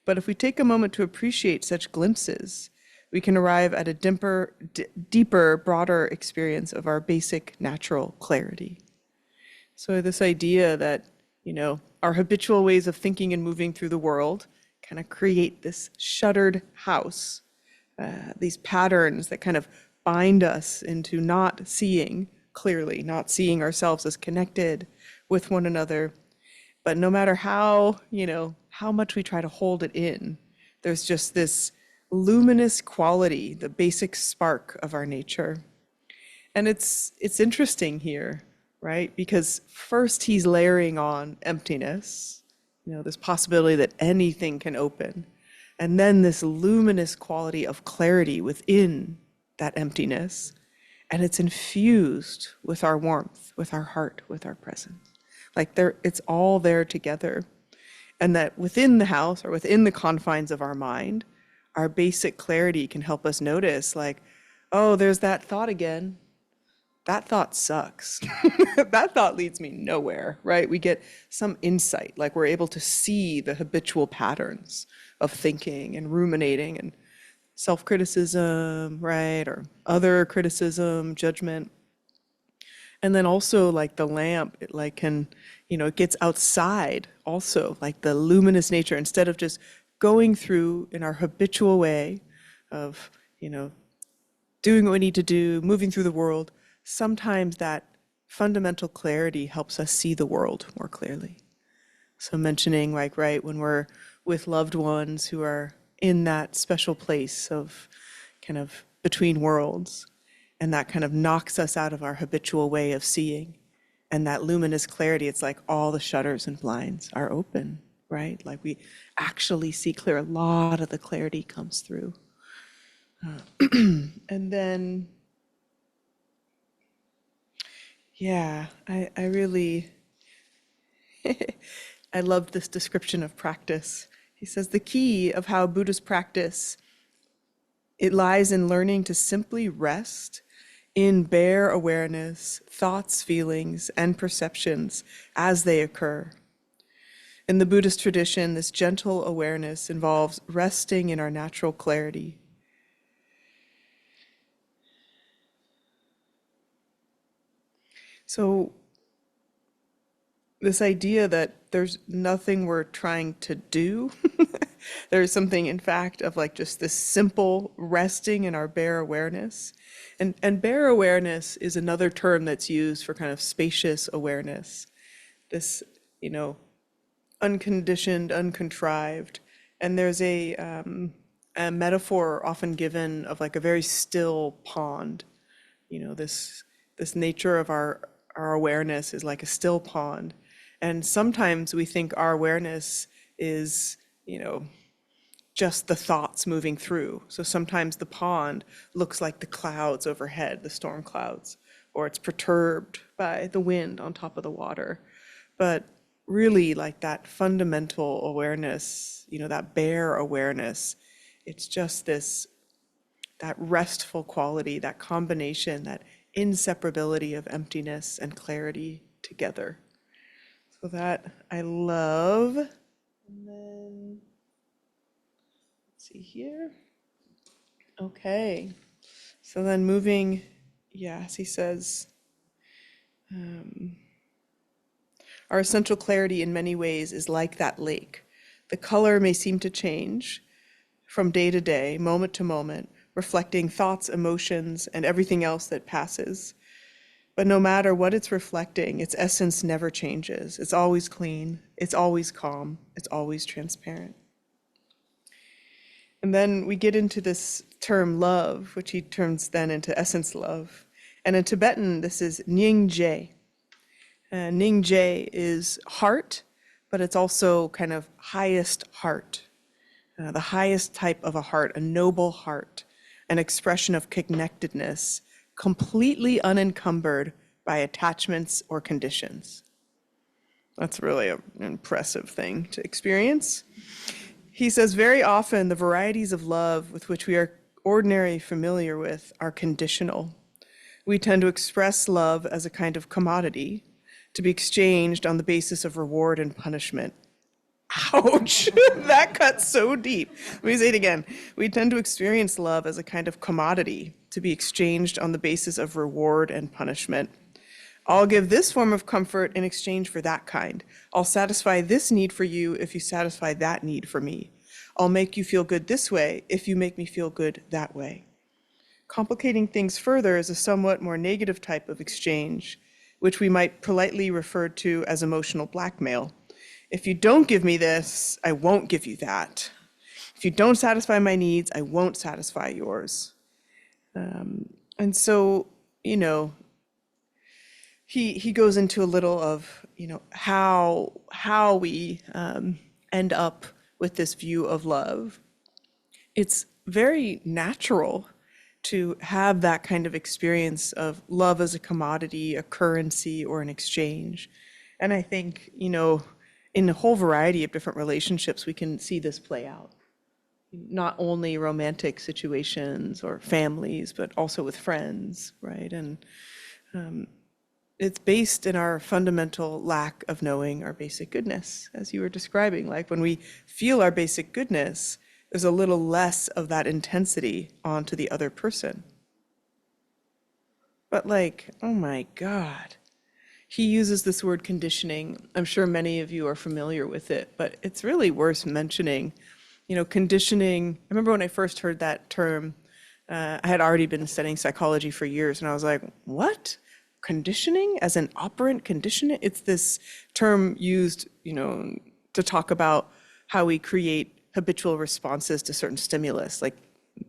But if we take a moment to appreciate such glimpses, we can arrive at a deeper, broader experience of our basic natural clarity. So this idea that, you know, our habitual ways of thinking and moving through the world kind of create this shuttered house, these patterns that kind of bind us into not seeing clearly, not seeing ourselves as connected with one another. But no matter how, you know, how much we try to hold it in, there's just this luminous quality, the basic spark of our nature. And it's interesting here, right? Because first he's layering on emptiness, you know, this possibility that anything can open. And then this luminous quality of clarity within that emptiness. And it's infused with our warmth, with our heart, with our presence. Like it's all there together. And that within the house or within the confines of our mind, our basic clarity can help us notice like, oh, there's that thought again. That thought sucks. That thought leads me nowhere, right? We get some insight, like we're able to see the habitual patterns of thinking and ruminating and self-criticism, right? Or other criticism, judgment. And then also like the lamp, it like can, you know, it gets outside also, like the luminous nature, instead of just going through in our habitual way of, you know, doing what we need to do, moving through the world, sometimes that fundamental clarity helps us see the world more clearly. So mentioning like, right, when we're with loved ones who are in that special place of kind of between worlds, and that kind of knocks us out of our habitual way of seeing. And that luminous clarity, it's like all the shutters and blinds are open, right? Like we actually see clear. A lot of the clarity comes through. And then, yeah, I really, I loved this description of practice. He says the key of how Buddhists practice, it lies in learning to simply rest in bare awareness, thoughts, feelings, and perceptions as they occur. In the Buddhist tradition, this gentle awareness involves resting in our natural clarity. So this idea that there's nothing we're trying to do, there's something, in fact, of like just this simple resting in our bare awareness. And bare awareness is another term that's used for kind of spacious awareness. This, unconditioned, uncontrived. And there's a metaphor often given of like a very still pond. This nature of our awareness is like a still pond. And sometimes we think our awareness is, just the thoughts moving through. So sometimes the pond looks like the clouds overhead, the storm clouds, or it's perturbed by the wind on top of the water. But really, like that fundamental awareness, that bare awareness, it's just that restful quality, that combination, that inseparability of emptiness and clarity together. So that I love. And then, let's see here. Okay. So then moving, as he says, our essential clarity in many ways is like that lake. The color may seem to change from day to day, moment to moment, reflecting thoughts, emotions, and everything else that passes. But no matter what it's reflecting, its essence never changes. It's always clean, it's always calm, it's always transparent. And then we get into this term love, which he turns then into essence love. And in Tibetan, this is Nyingje. Nyingje is heart, but it's also kind of highest heart, the highest type of a heart, a noble heart, an expression of connectedness, completely unencumbered by attachments or conditions. That's really an impressive thing to experience. He says very often the varieties of love with which we are ordinarily familiar with are conditional. We tend to express love as a kind of commodity to be exchanged on the basis of reward and punishment. Ouch, that cuts so deep. Let me say it again. We tend to experience love as a kind of commodity to be exchanged on the basis of reward and punishment. I'll give this form of comfort in exchange for that kind. I'll satisfy this need for you if you satisfy that need for me. I'll make you feel good this way if you make me feel good that way. Complicating things further is a somewhat more negative type of exchange, which we might politely refer to as emotional blackmail. If you don't give me this, I won't give you that. If you don't satisfy my needs, I won't satisfy yours. And so, he goes into a little of, how we end up with this view of love. It's very natural to have that kind of experience of love as a commodity, a currency, or an exchange. And I think, in a whole variety of different relationships, we can see this play out. Not only romantic situations or families, but also with friends, right? And it's based in our fundamental lack of knowing our basic goodness, as you were describing. Like when we feel our basic goodness, there's a little less of that intensity onto the other person. But oh my God. He uses this word conditioning. I'm sure many of you are familiar with it, but it's really worth mentioning. Conditioning, I remember when I first heard that term, I had already been studying psychology for years, and I was like, what? Conditioning as an operant conditioning? It's this term used, to talk about how we create habitual responses to certain stimulus, like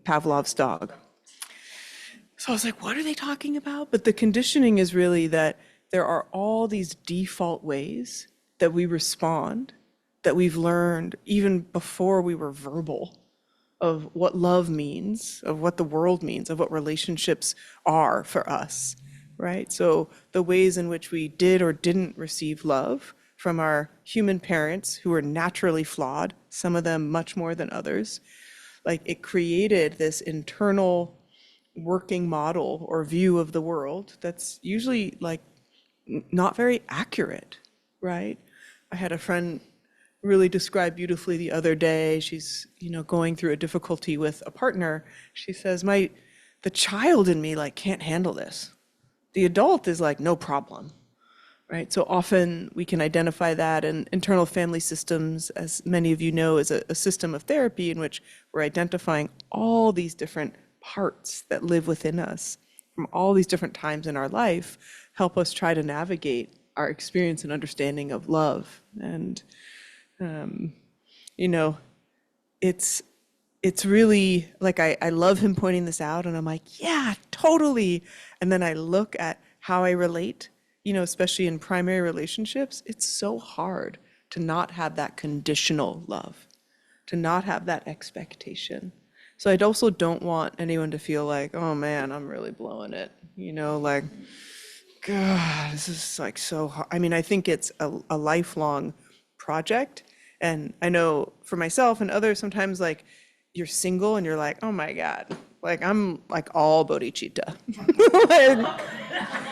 Pavlov's dog. So I was like, what are they talking about? But the conditioning is really that there are all these default ways that we respond that we've learned even before we were verbal of what love means, of what the world means, of what relationships are for us, right? So the ways in which we did or didn't receive love from our human parents who were naturally flawed, some of them much more than others, it created this internal working model or view of the world that's usually not very accurate, right? I had a friend really described beautifully the other day. She's, going through a difficulty with a partner. She says, the child in me like can't handle this. The adult is like, no problem, right? So often we can identify that, and internal family systems, as many of you know, is a system of therapy in which we're identifying all these different parts that live within us from all these different times in our life, help us try to navigate our experience and understanding of love. And, it's really like, I love him pointing this out, and I'm like, yeah, totally. And then I look at how I relate, especially in primary relationships. It's so hard to not have that conditional love, to not have that expectation. So I also don't want anyone to feel like, oh man, I'm really blowing it, like, God, this is like so hard. I mean, I think it's a lifelong project. And I know for myself and others, sometimes like you're single and you're like, oh my God, like I'm like all bodhicitta. Like,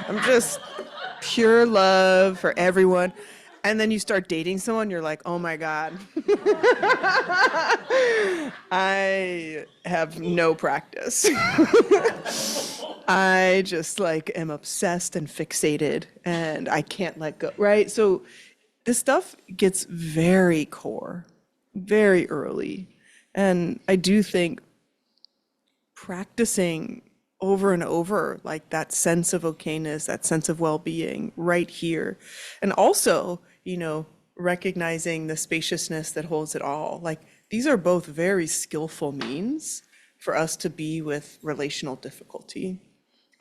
I'm just pure love for everyone. And then you start dating someone, you're like, oh my God. I have no practice. I just like am obsessed and fixated and I can't let go, right? So this stuff gets very core, very early. And I do think practicing over and over, like that sense of okayness, that sense of well-being right here. And also, recognizing the spaciousness that holds it all. Like these are both very skillful means for us to be with relational difficulty.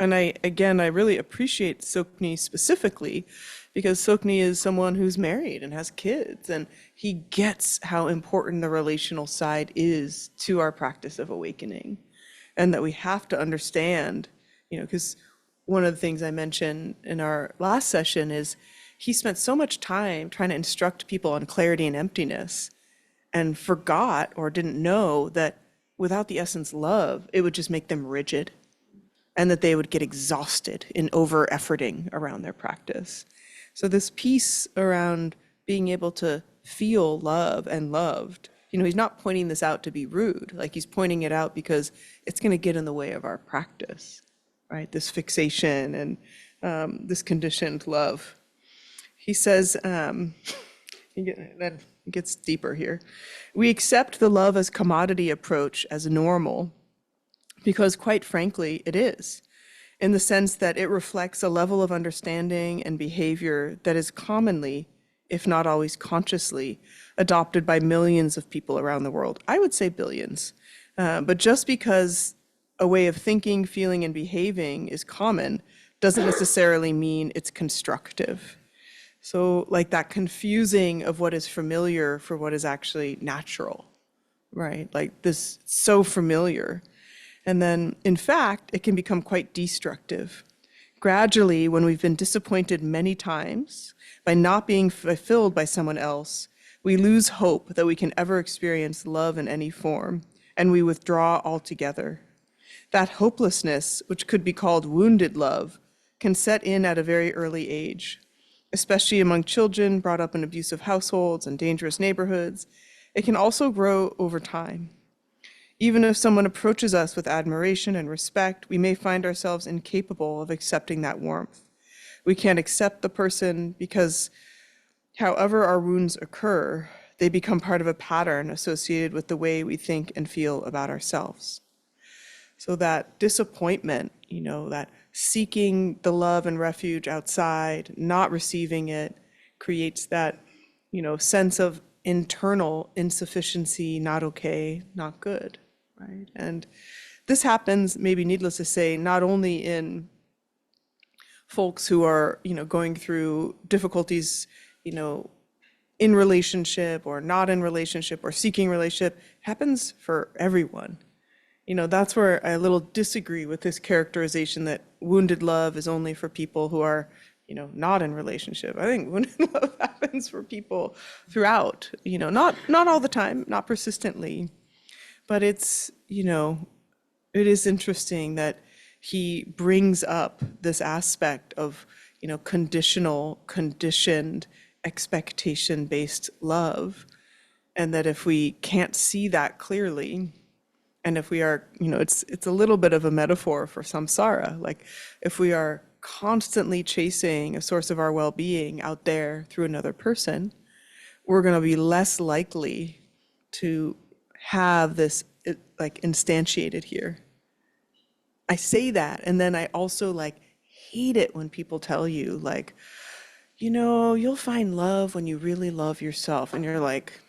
And I really appreciate Sokni specifically because Sokni is someone who's married and has kids, and he gets how important the relational side is to our practice of awakening. And that we have to understand, because one of the things I mentioned in our last session is he spent so much time trying to instruct people on clarity and emptiness and forgot or didn't know that without the essence love, it would just make them rigid and that they would get exhausted in over-efforting around their practice. So this piece around being able to feel love and loved, he's not pointing this out to be rude, like he's pointing it out because it's going to get in the way of our practice, right? This fixation and this conditioned love. He says, then it gets deeper here. We accept the love as commodity approach as normal because quite frankly, it is, in the sense that it reflects a level of understanding and behavior that is commonly, if not always consciously, adopted by millions of people around the world. I would say billions. But just because a way of thinking, feeling, and behaving is common doesn't necessarily mean it's constructive. So like that confusing of what is familiar for what is actually natural, right? Like this so familiar. And then, in fact, it can become quite destructive. Gradually, when we've been disappointed many times by not being fulfilled by someone else, we lose hope that we can ever experience love in any form, and we withdraw altogether. That hopelessness, which could be called wounded love, can set in at a very early age, especially among children brought up in abusive households and dangerous neighborhoods. It can also grow over time. Even if someone approaches us with admiration and respect, we may find ourselves incapable of accepting that warmth. We can't accept the person because, however our wounds occur, they become part of a pattern associated with the way we think and feel about ourselves. So that disappointment, that seeking the love and refuge outside, not receiving it, creates that, sense of internal insufficiency, not okay, not good. Right? And this happens, maybe needless to say, not only in folks who are, going through difficulties, in relationship or not in relationship or seeking relationship, it happens for everyone. That's where I a little disagree with this characterization that wounded love is only for people who are, not in relationship. I think wounded love happens for people throughout, not all the time, not persistently. But it's, it is interesting that he brings up this aspect of, conditional, conditioned, expectation-based love And that if we can't see that clearly, and if we are, it's a little bit of a metaphor for samsara. Like if we are constantly chasing a source of our well-being out there through another person, we're going to be less likely to have this like instantiated here. I say that, and then I also like hate it when people tell you like, you'll find love when you really love yourself. And you're like,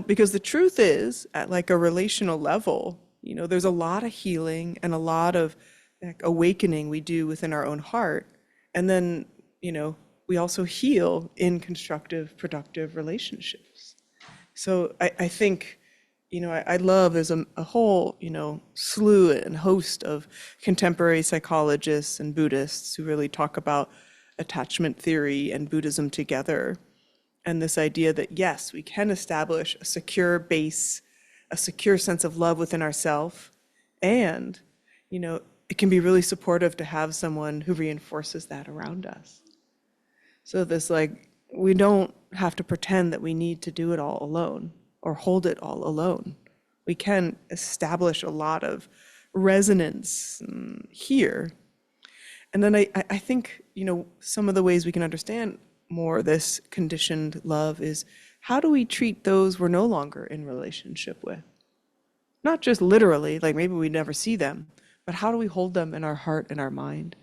because the truth is, at like a relational level, there's a lot of healing and a lot of like awakening we do within our own heart. And then, we also heal in constructive, productive relationships. So I think, I love there's a whole, slew and host of contemporary psychologists and Buddhists who really talk about attachment theory and Buddhism together. And this idea that, yes, we can establish a secure base, a secure sense of love within ourselves. And, it can be really supportive to have someone who reinforces that around us. So this like, we don't have to pretend that we need to do it all alone or hold it all alone. We can establish a lot of resonance here. And then I think, some of the ways we can understand more this conditioned love is how do we treat those we're no longer in relationship with? Not just literally, like maybe we never see them, but how do we hold them in our heart and our mind?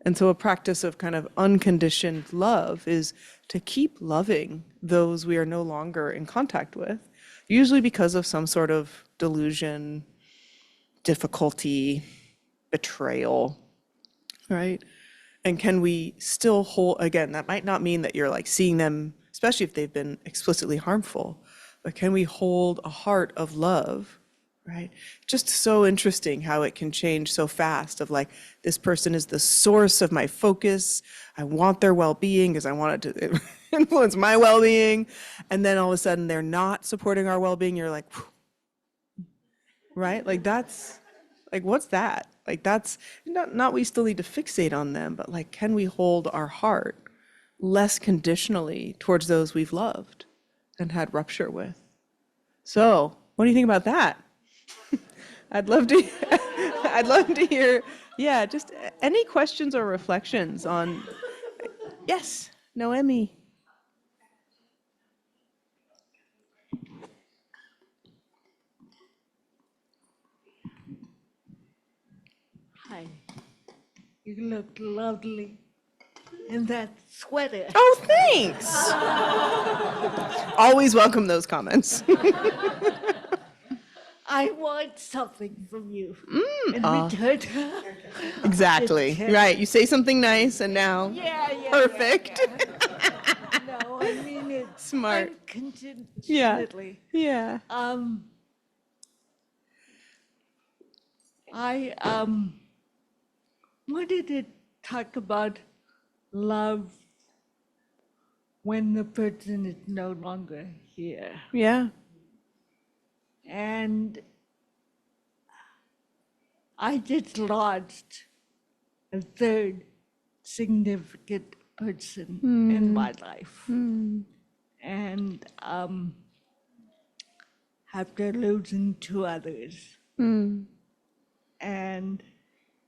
And so a practice of kind of unconditioned love is to keep loving those we are no longer in contact with, usually because of some sort of delusion, difficulty, betrayal, right? And can we still hold, again, that might not mean that you're like seeing them, especially if they've been explicitly harmful, but can we hold a heart of love, right? Just so interesting how it can change so fast of like, this person is the source of my focus. I want their well-being because I want it to influence my well-being. And then all of a sudden they're not supporting our well-being. You're like, whew, right? Like that's, like, what's that? Like that's not we still need to fixate on them, but like, can we hold our heart less conditionally towards those we've loved and had rupture with? So what do you think about that? I'd love to, I'd love to hear, yeah, just any questions or reflections on, yes, Noemi. Hi. You look lovely in that sweater. Oh, thanks. Always welcome those comments. I want something from you in return. Exactly, right. You say something nice and now, Yeah. perfect. No, I mean it. Smart. Unconditionally. Yeah. I wanted to talk about love when the person is no longer here. Yeah. And I just lost a third significant person in my life. And after losing two others. And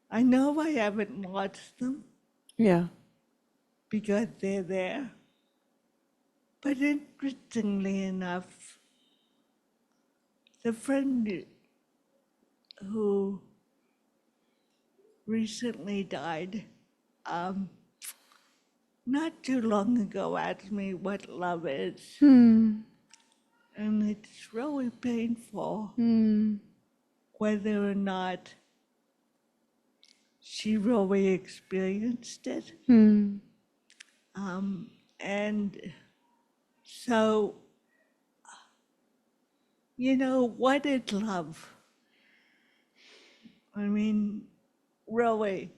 I know I haven't lost them Yeah. because they're there. But interestingly enough, the friend who recently died, not too long ago asked me what love is. And it's really painful whether or not she really experienced it. And so, what is love? I mean, really,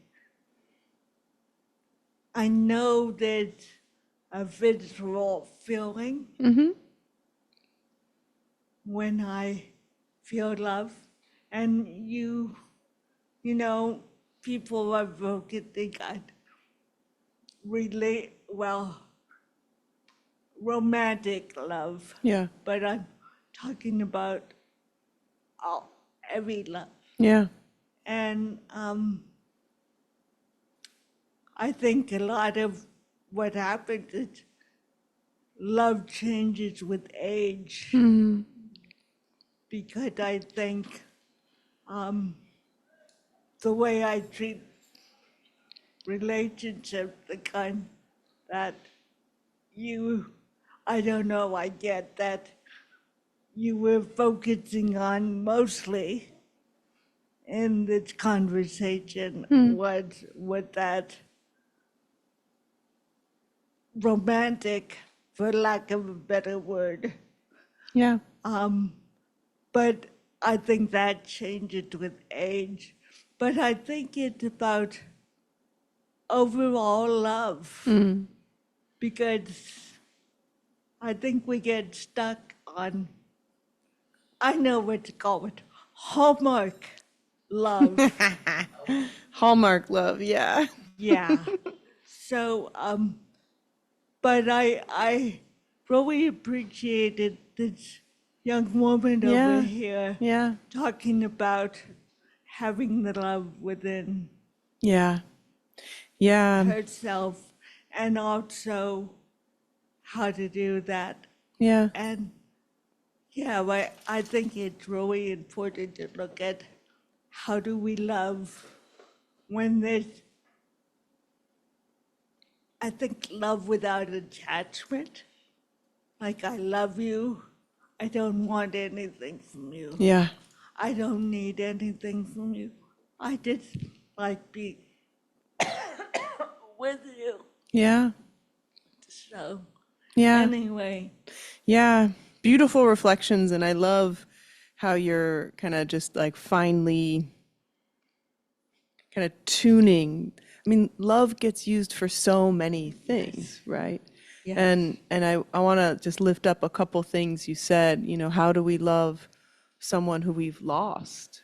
I know there's a visceral feeling when I feel love. And people are broken, they got relate, well, romantic love, Yeah. but I'm talking about every love. Yeah. And I think a lot of what happens is love changes with age. Because I think the way I treat relationships, the kind that I don't know, I get that you were focusing on mostly in this conversation was with that romantic, for lack of a better word. Yeah. But I think that changes with age. But I think it's about overall love. Because I think we get stuck on, I know what to call it, Hallmark love. Hallmark love. Yeah. Yeah. So, but I really appreciated this young woman over Yeah. here Yeah. talking about having the love within Yeah. Yeah. herself and also how to do that. Yeah. And yeah, well, I think it's really important to look at how do we love when there's, I think, love without attachment. Like, I love you. I don't want anything from you. Yeah. I don't need anything from you. I just like be with you. Yeah. So, Yeah. anyway, Yeah. Beautiful reflections. And I love how you're kind of just like finely kind of tuning. I mean, love gets used for so many things, right? Yes. And I want to just lift up a couple things you said, how do we love someone who we've lost,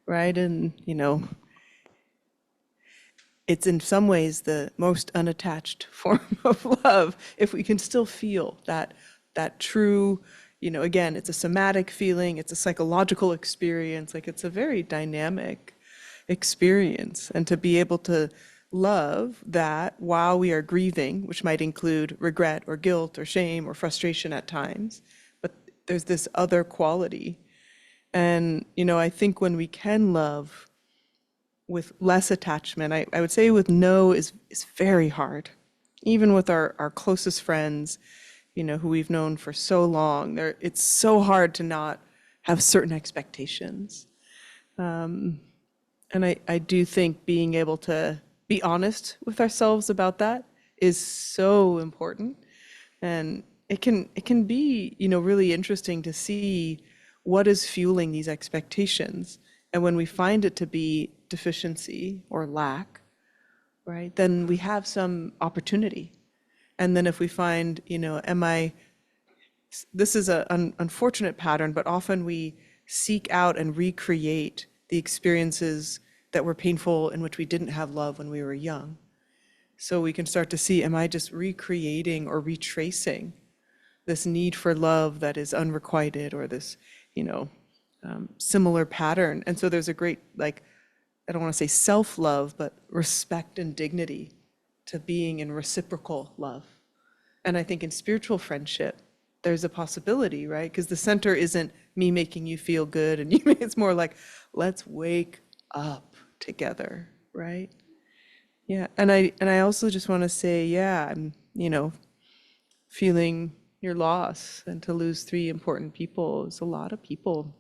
right? And, it's in some ways the most unattached form of love if we can still feel that true, again, it's a somatic feeling, it's a psychological experience, like it's a very dynamic experience. And to be able to love that while we are grieving, which might include regret or guilt or shame or frustration at times, but there's this other quality. And, I think when we can love with less attachment, I would say with no is very hard. Even with our closest friends, who we've known for so long, it's so hard to not have certain expectations. And I do think being able to be honest with ourselves about that is so important. And it can be, really interesting to see what is fueling these expectations. And when we find it to be deficiency or lack, right, then we have some opportunity. And then if we find, this is an unfortunate pattern, but often we seek out and recreate the experiences that were painful in which we didn't have love when we were young. So we can start to see, am I just recreating or retracing this need for love that is unrequited, or this, similar pattern? And so there's a great, I don't want to say self-love, but respect and dignity to being in reciprocal love. And I think in spiritual friendship, there's a possibility, right? Because the center isn't me making you feel good, and it's more like, let's wake up together, right? Yeah, and I also just want to say, yeah, I'm, feeling your loss, and to lose 3 important people is a lot of people.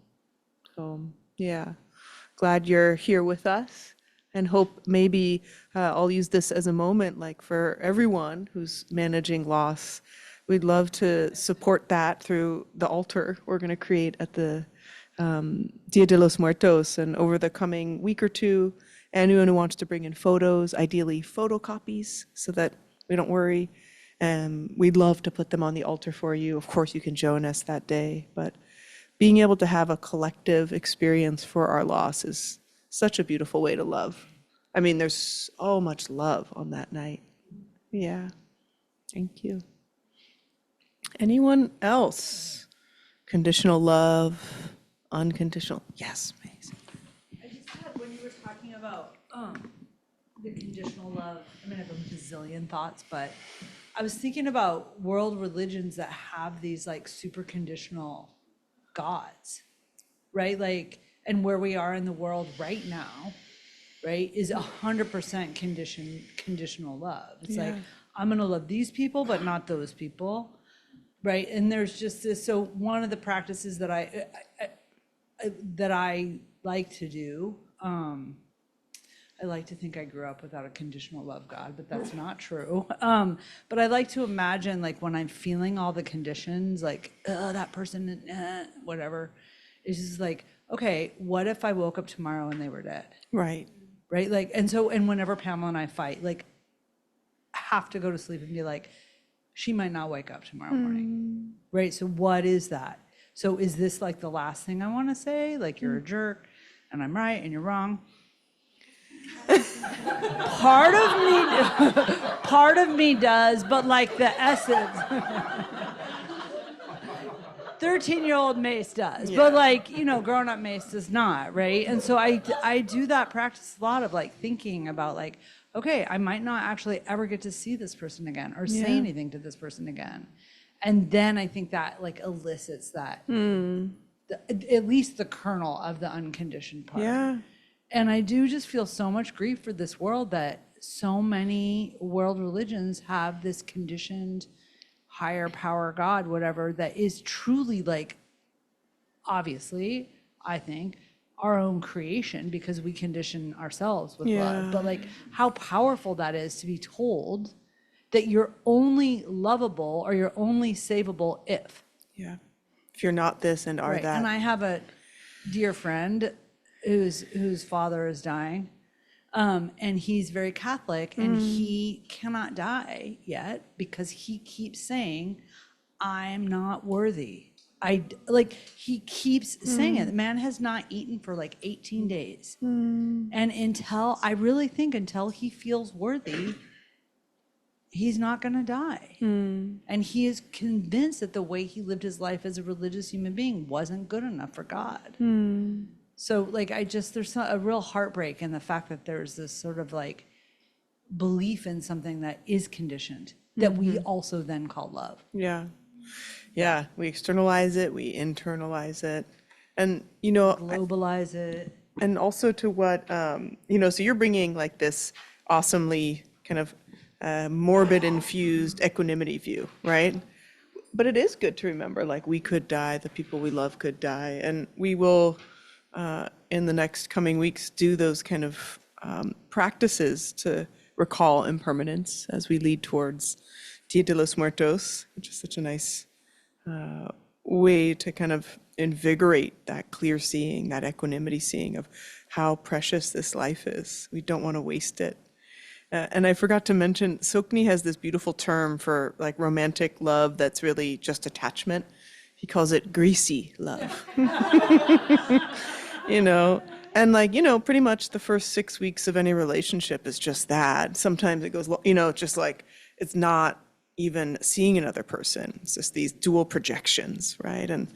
So, yeah, glad you're here with us, and hope maybe I'll use this as a moment, like for everyone who's managing loss, we'd love to support that through the altar we're going to create at the Dia de los Muertos, and over the coming week or two, anyone who wants to bring in photos, ideally photocopies, so that we don't worry. We'd love to put them on the altar for you. Of course, you can join us that day, but being able to have a collective experience for our loss is such a beautiful way to love. I mean, there's so much love on that night. Yeah. Thank you. Anyone else? Conditional love, unconditional. Yes, Mason. I just had, when you were talking about the conditional love, I mean, I have a bazillion thoughts, but I was thinking about world religions that have these like super conditional gods, right? Like, and where we are in the world right now, right, is 100% conditional love. It's like, I'm gonna love these people, but not those people, right? And there's just this, so one of the practices that I like to do, I like to think I grew up without a conditional love God, but that's not true. But I like to imagine like when I'm feeling all the conditions, like, that person, whatever, it's just like, okay, what if I woke up tomorrow and they were dead? Right. Right? Like, and whenever Pamela and I fight, like, I have to go to sleep and be like, she might not wake up tomorrow morning. Right? So what is that? So is this like the last thing I want to say? Like, you're a jerk and I'm right and you're wrong. Part of me does, but like the essence. 13-year-old Mace does, but like, grown-up Mace does not, right? And so I do that practice a lot of like thinking about like, okay, I might not actually ever get to see this person again or say anything to this person again. And then I think that like elicits that, at least the kernel of the unconditioned part. Yeah. And I do just feel so much grief for this world that so many world religions have this conditioned higher power God, whatever, that is truly like, obviously, I think, our own creation because we condition ourselves with love. But like how powerful that is to be told that you're only lovable or you're only savable if. Yeah. If you're not this and are that. And I have a dear friend whose father is dying, and he's very Catholic, and he cannot die yet because he keeps saying, I'm not worthy. He keeps saying it. The man has not eaten for like 18 days. And until he feels worthy, he's not gonna die. And he is convinced that the way he lived his life as a religious human being wasn't good enough for God. So like, there's a real heartbreak in the fact that there's this sort of like belief in something that is conditioned that we also then call love. Yeah. Yeah. We externalize it, we internalize it. And, Globalize it. and also to what, so you're bringing like this awesomely kind of morbid infused equanimity view, right? But it is good to remember, like, we could die, the people we love could die, and we will, in the next coming weeks, do those kind of practices to recall impermanence as we lead towards Dia de los Muertos, which is such a nice way to kind of invigorate that clear seeing, that equanimity seeing of how precious this life is. We don't want to waste it. And I forgot to mention, Sokni has this beautiful term for like romantic love that's really just attachment. He calls it greasy love. And like, pretty much the first 6 weeks of any relationship is just that. Sometimes it goes, just like, it's not even seeing another person. It's just these dual projections, right? And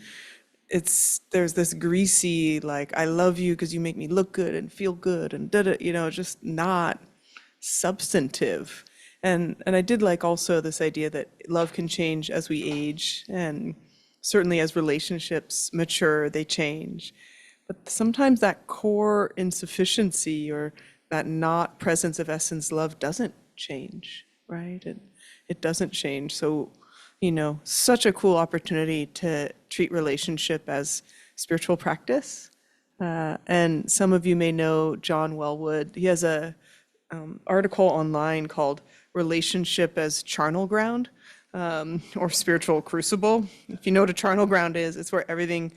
there's this greasy, like, I love you because you make me look good and feel good and just not substantive. And I did like also this idea that love can change as we age, and certainly as relationships mature, they change. But sometimes that core insufficiency or that not presence of essence love doesn't change, right? It doesn't change. So, such a cool opportunity to treat relationship as spiritual practice. And some of you may know John Wellwood. He has a article online called Relationship as Charnel Ground, or Spiritual Crucible. If you know what a charnel ground is, it's where everything,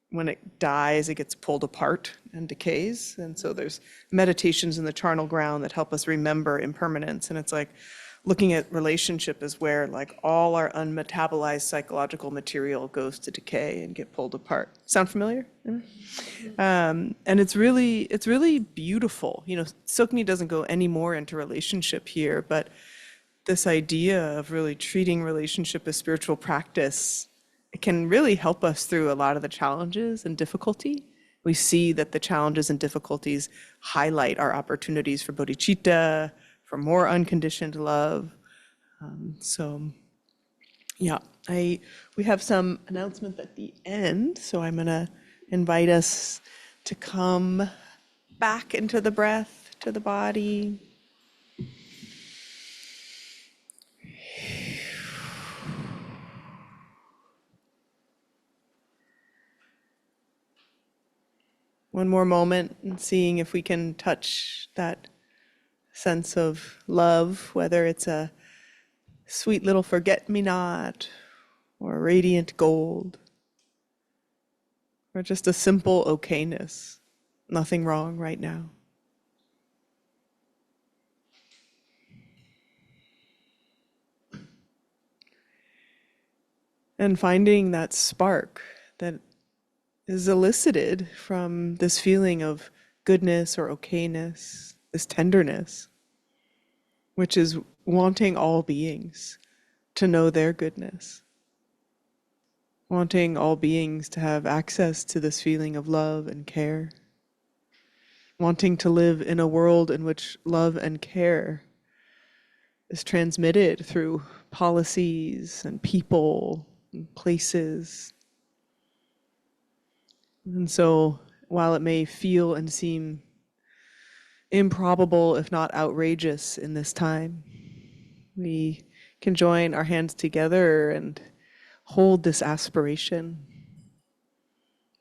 when it dies, it gets pulled apart and decays. And so there's meditations in the charnel ground that help us remember impermanence. And it's like looking at relationship as where like all our unmetabolized psychological material goes to decay and get pulled apart. Sound familiar? And it's really beautiful. Sukni doesn't go any more into relationship here, but this idea of really treating relationship as spiritual practice, it can really help us through a lot of the challenges and difficulty. We see that the challenges and difficulties highlight our opportunities for bodhicitta, for more unconditioned love. So yeah, we have some announcement at the end, so I'm gonna invite us to come back into the breath, to the body. One more moment and seeing if we can touch that sense of love, whether it's a sweet little forget-me-not or radiant gold, or just a simple okayness. Nothing wrong right now. And finding that spark that is elicited from this feeling of goodness or okayness, this tenderness, which is wanting all beings to know their goodness, wanting all beings to have access to this feeling of love and care, wanting to live in a world in which love and care is transmitted through policies and people and places. And so, while it may feel and seem improbable, if not outrageous, in this time, we can join our hands together and hold this aspiration.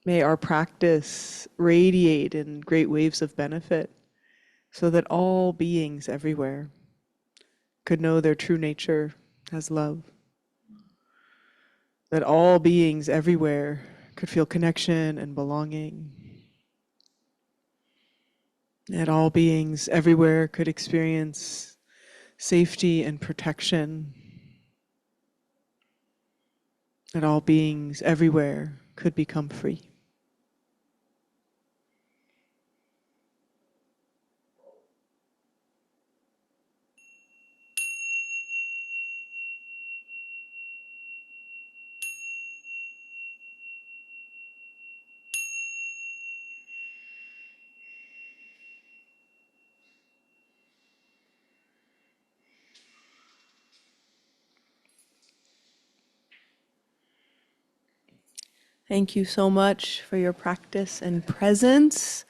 May our practice radiate in great waves of benefit so that all beings everywhere could know their true nature as love. That all beings everywhere could feel connection and belonging. That all beings everywhere could experience safety and protection. That all beings everywhere could become free. Thank you so much for your practice and presence.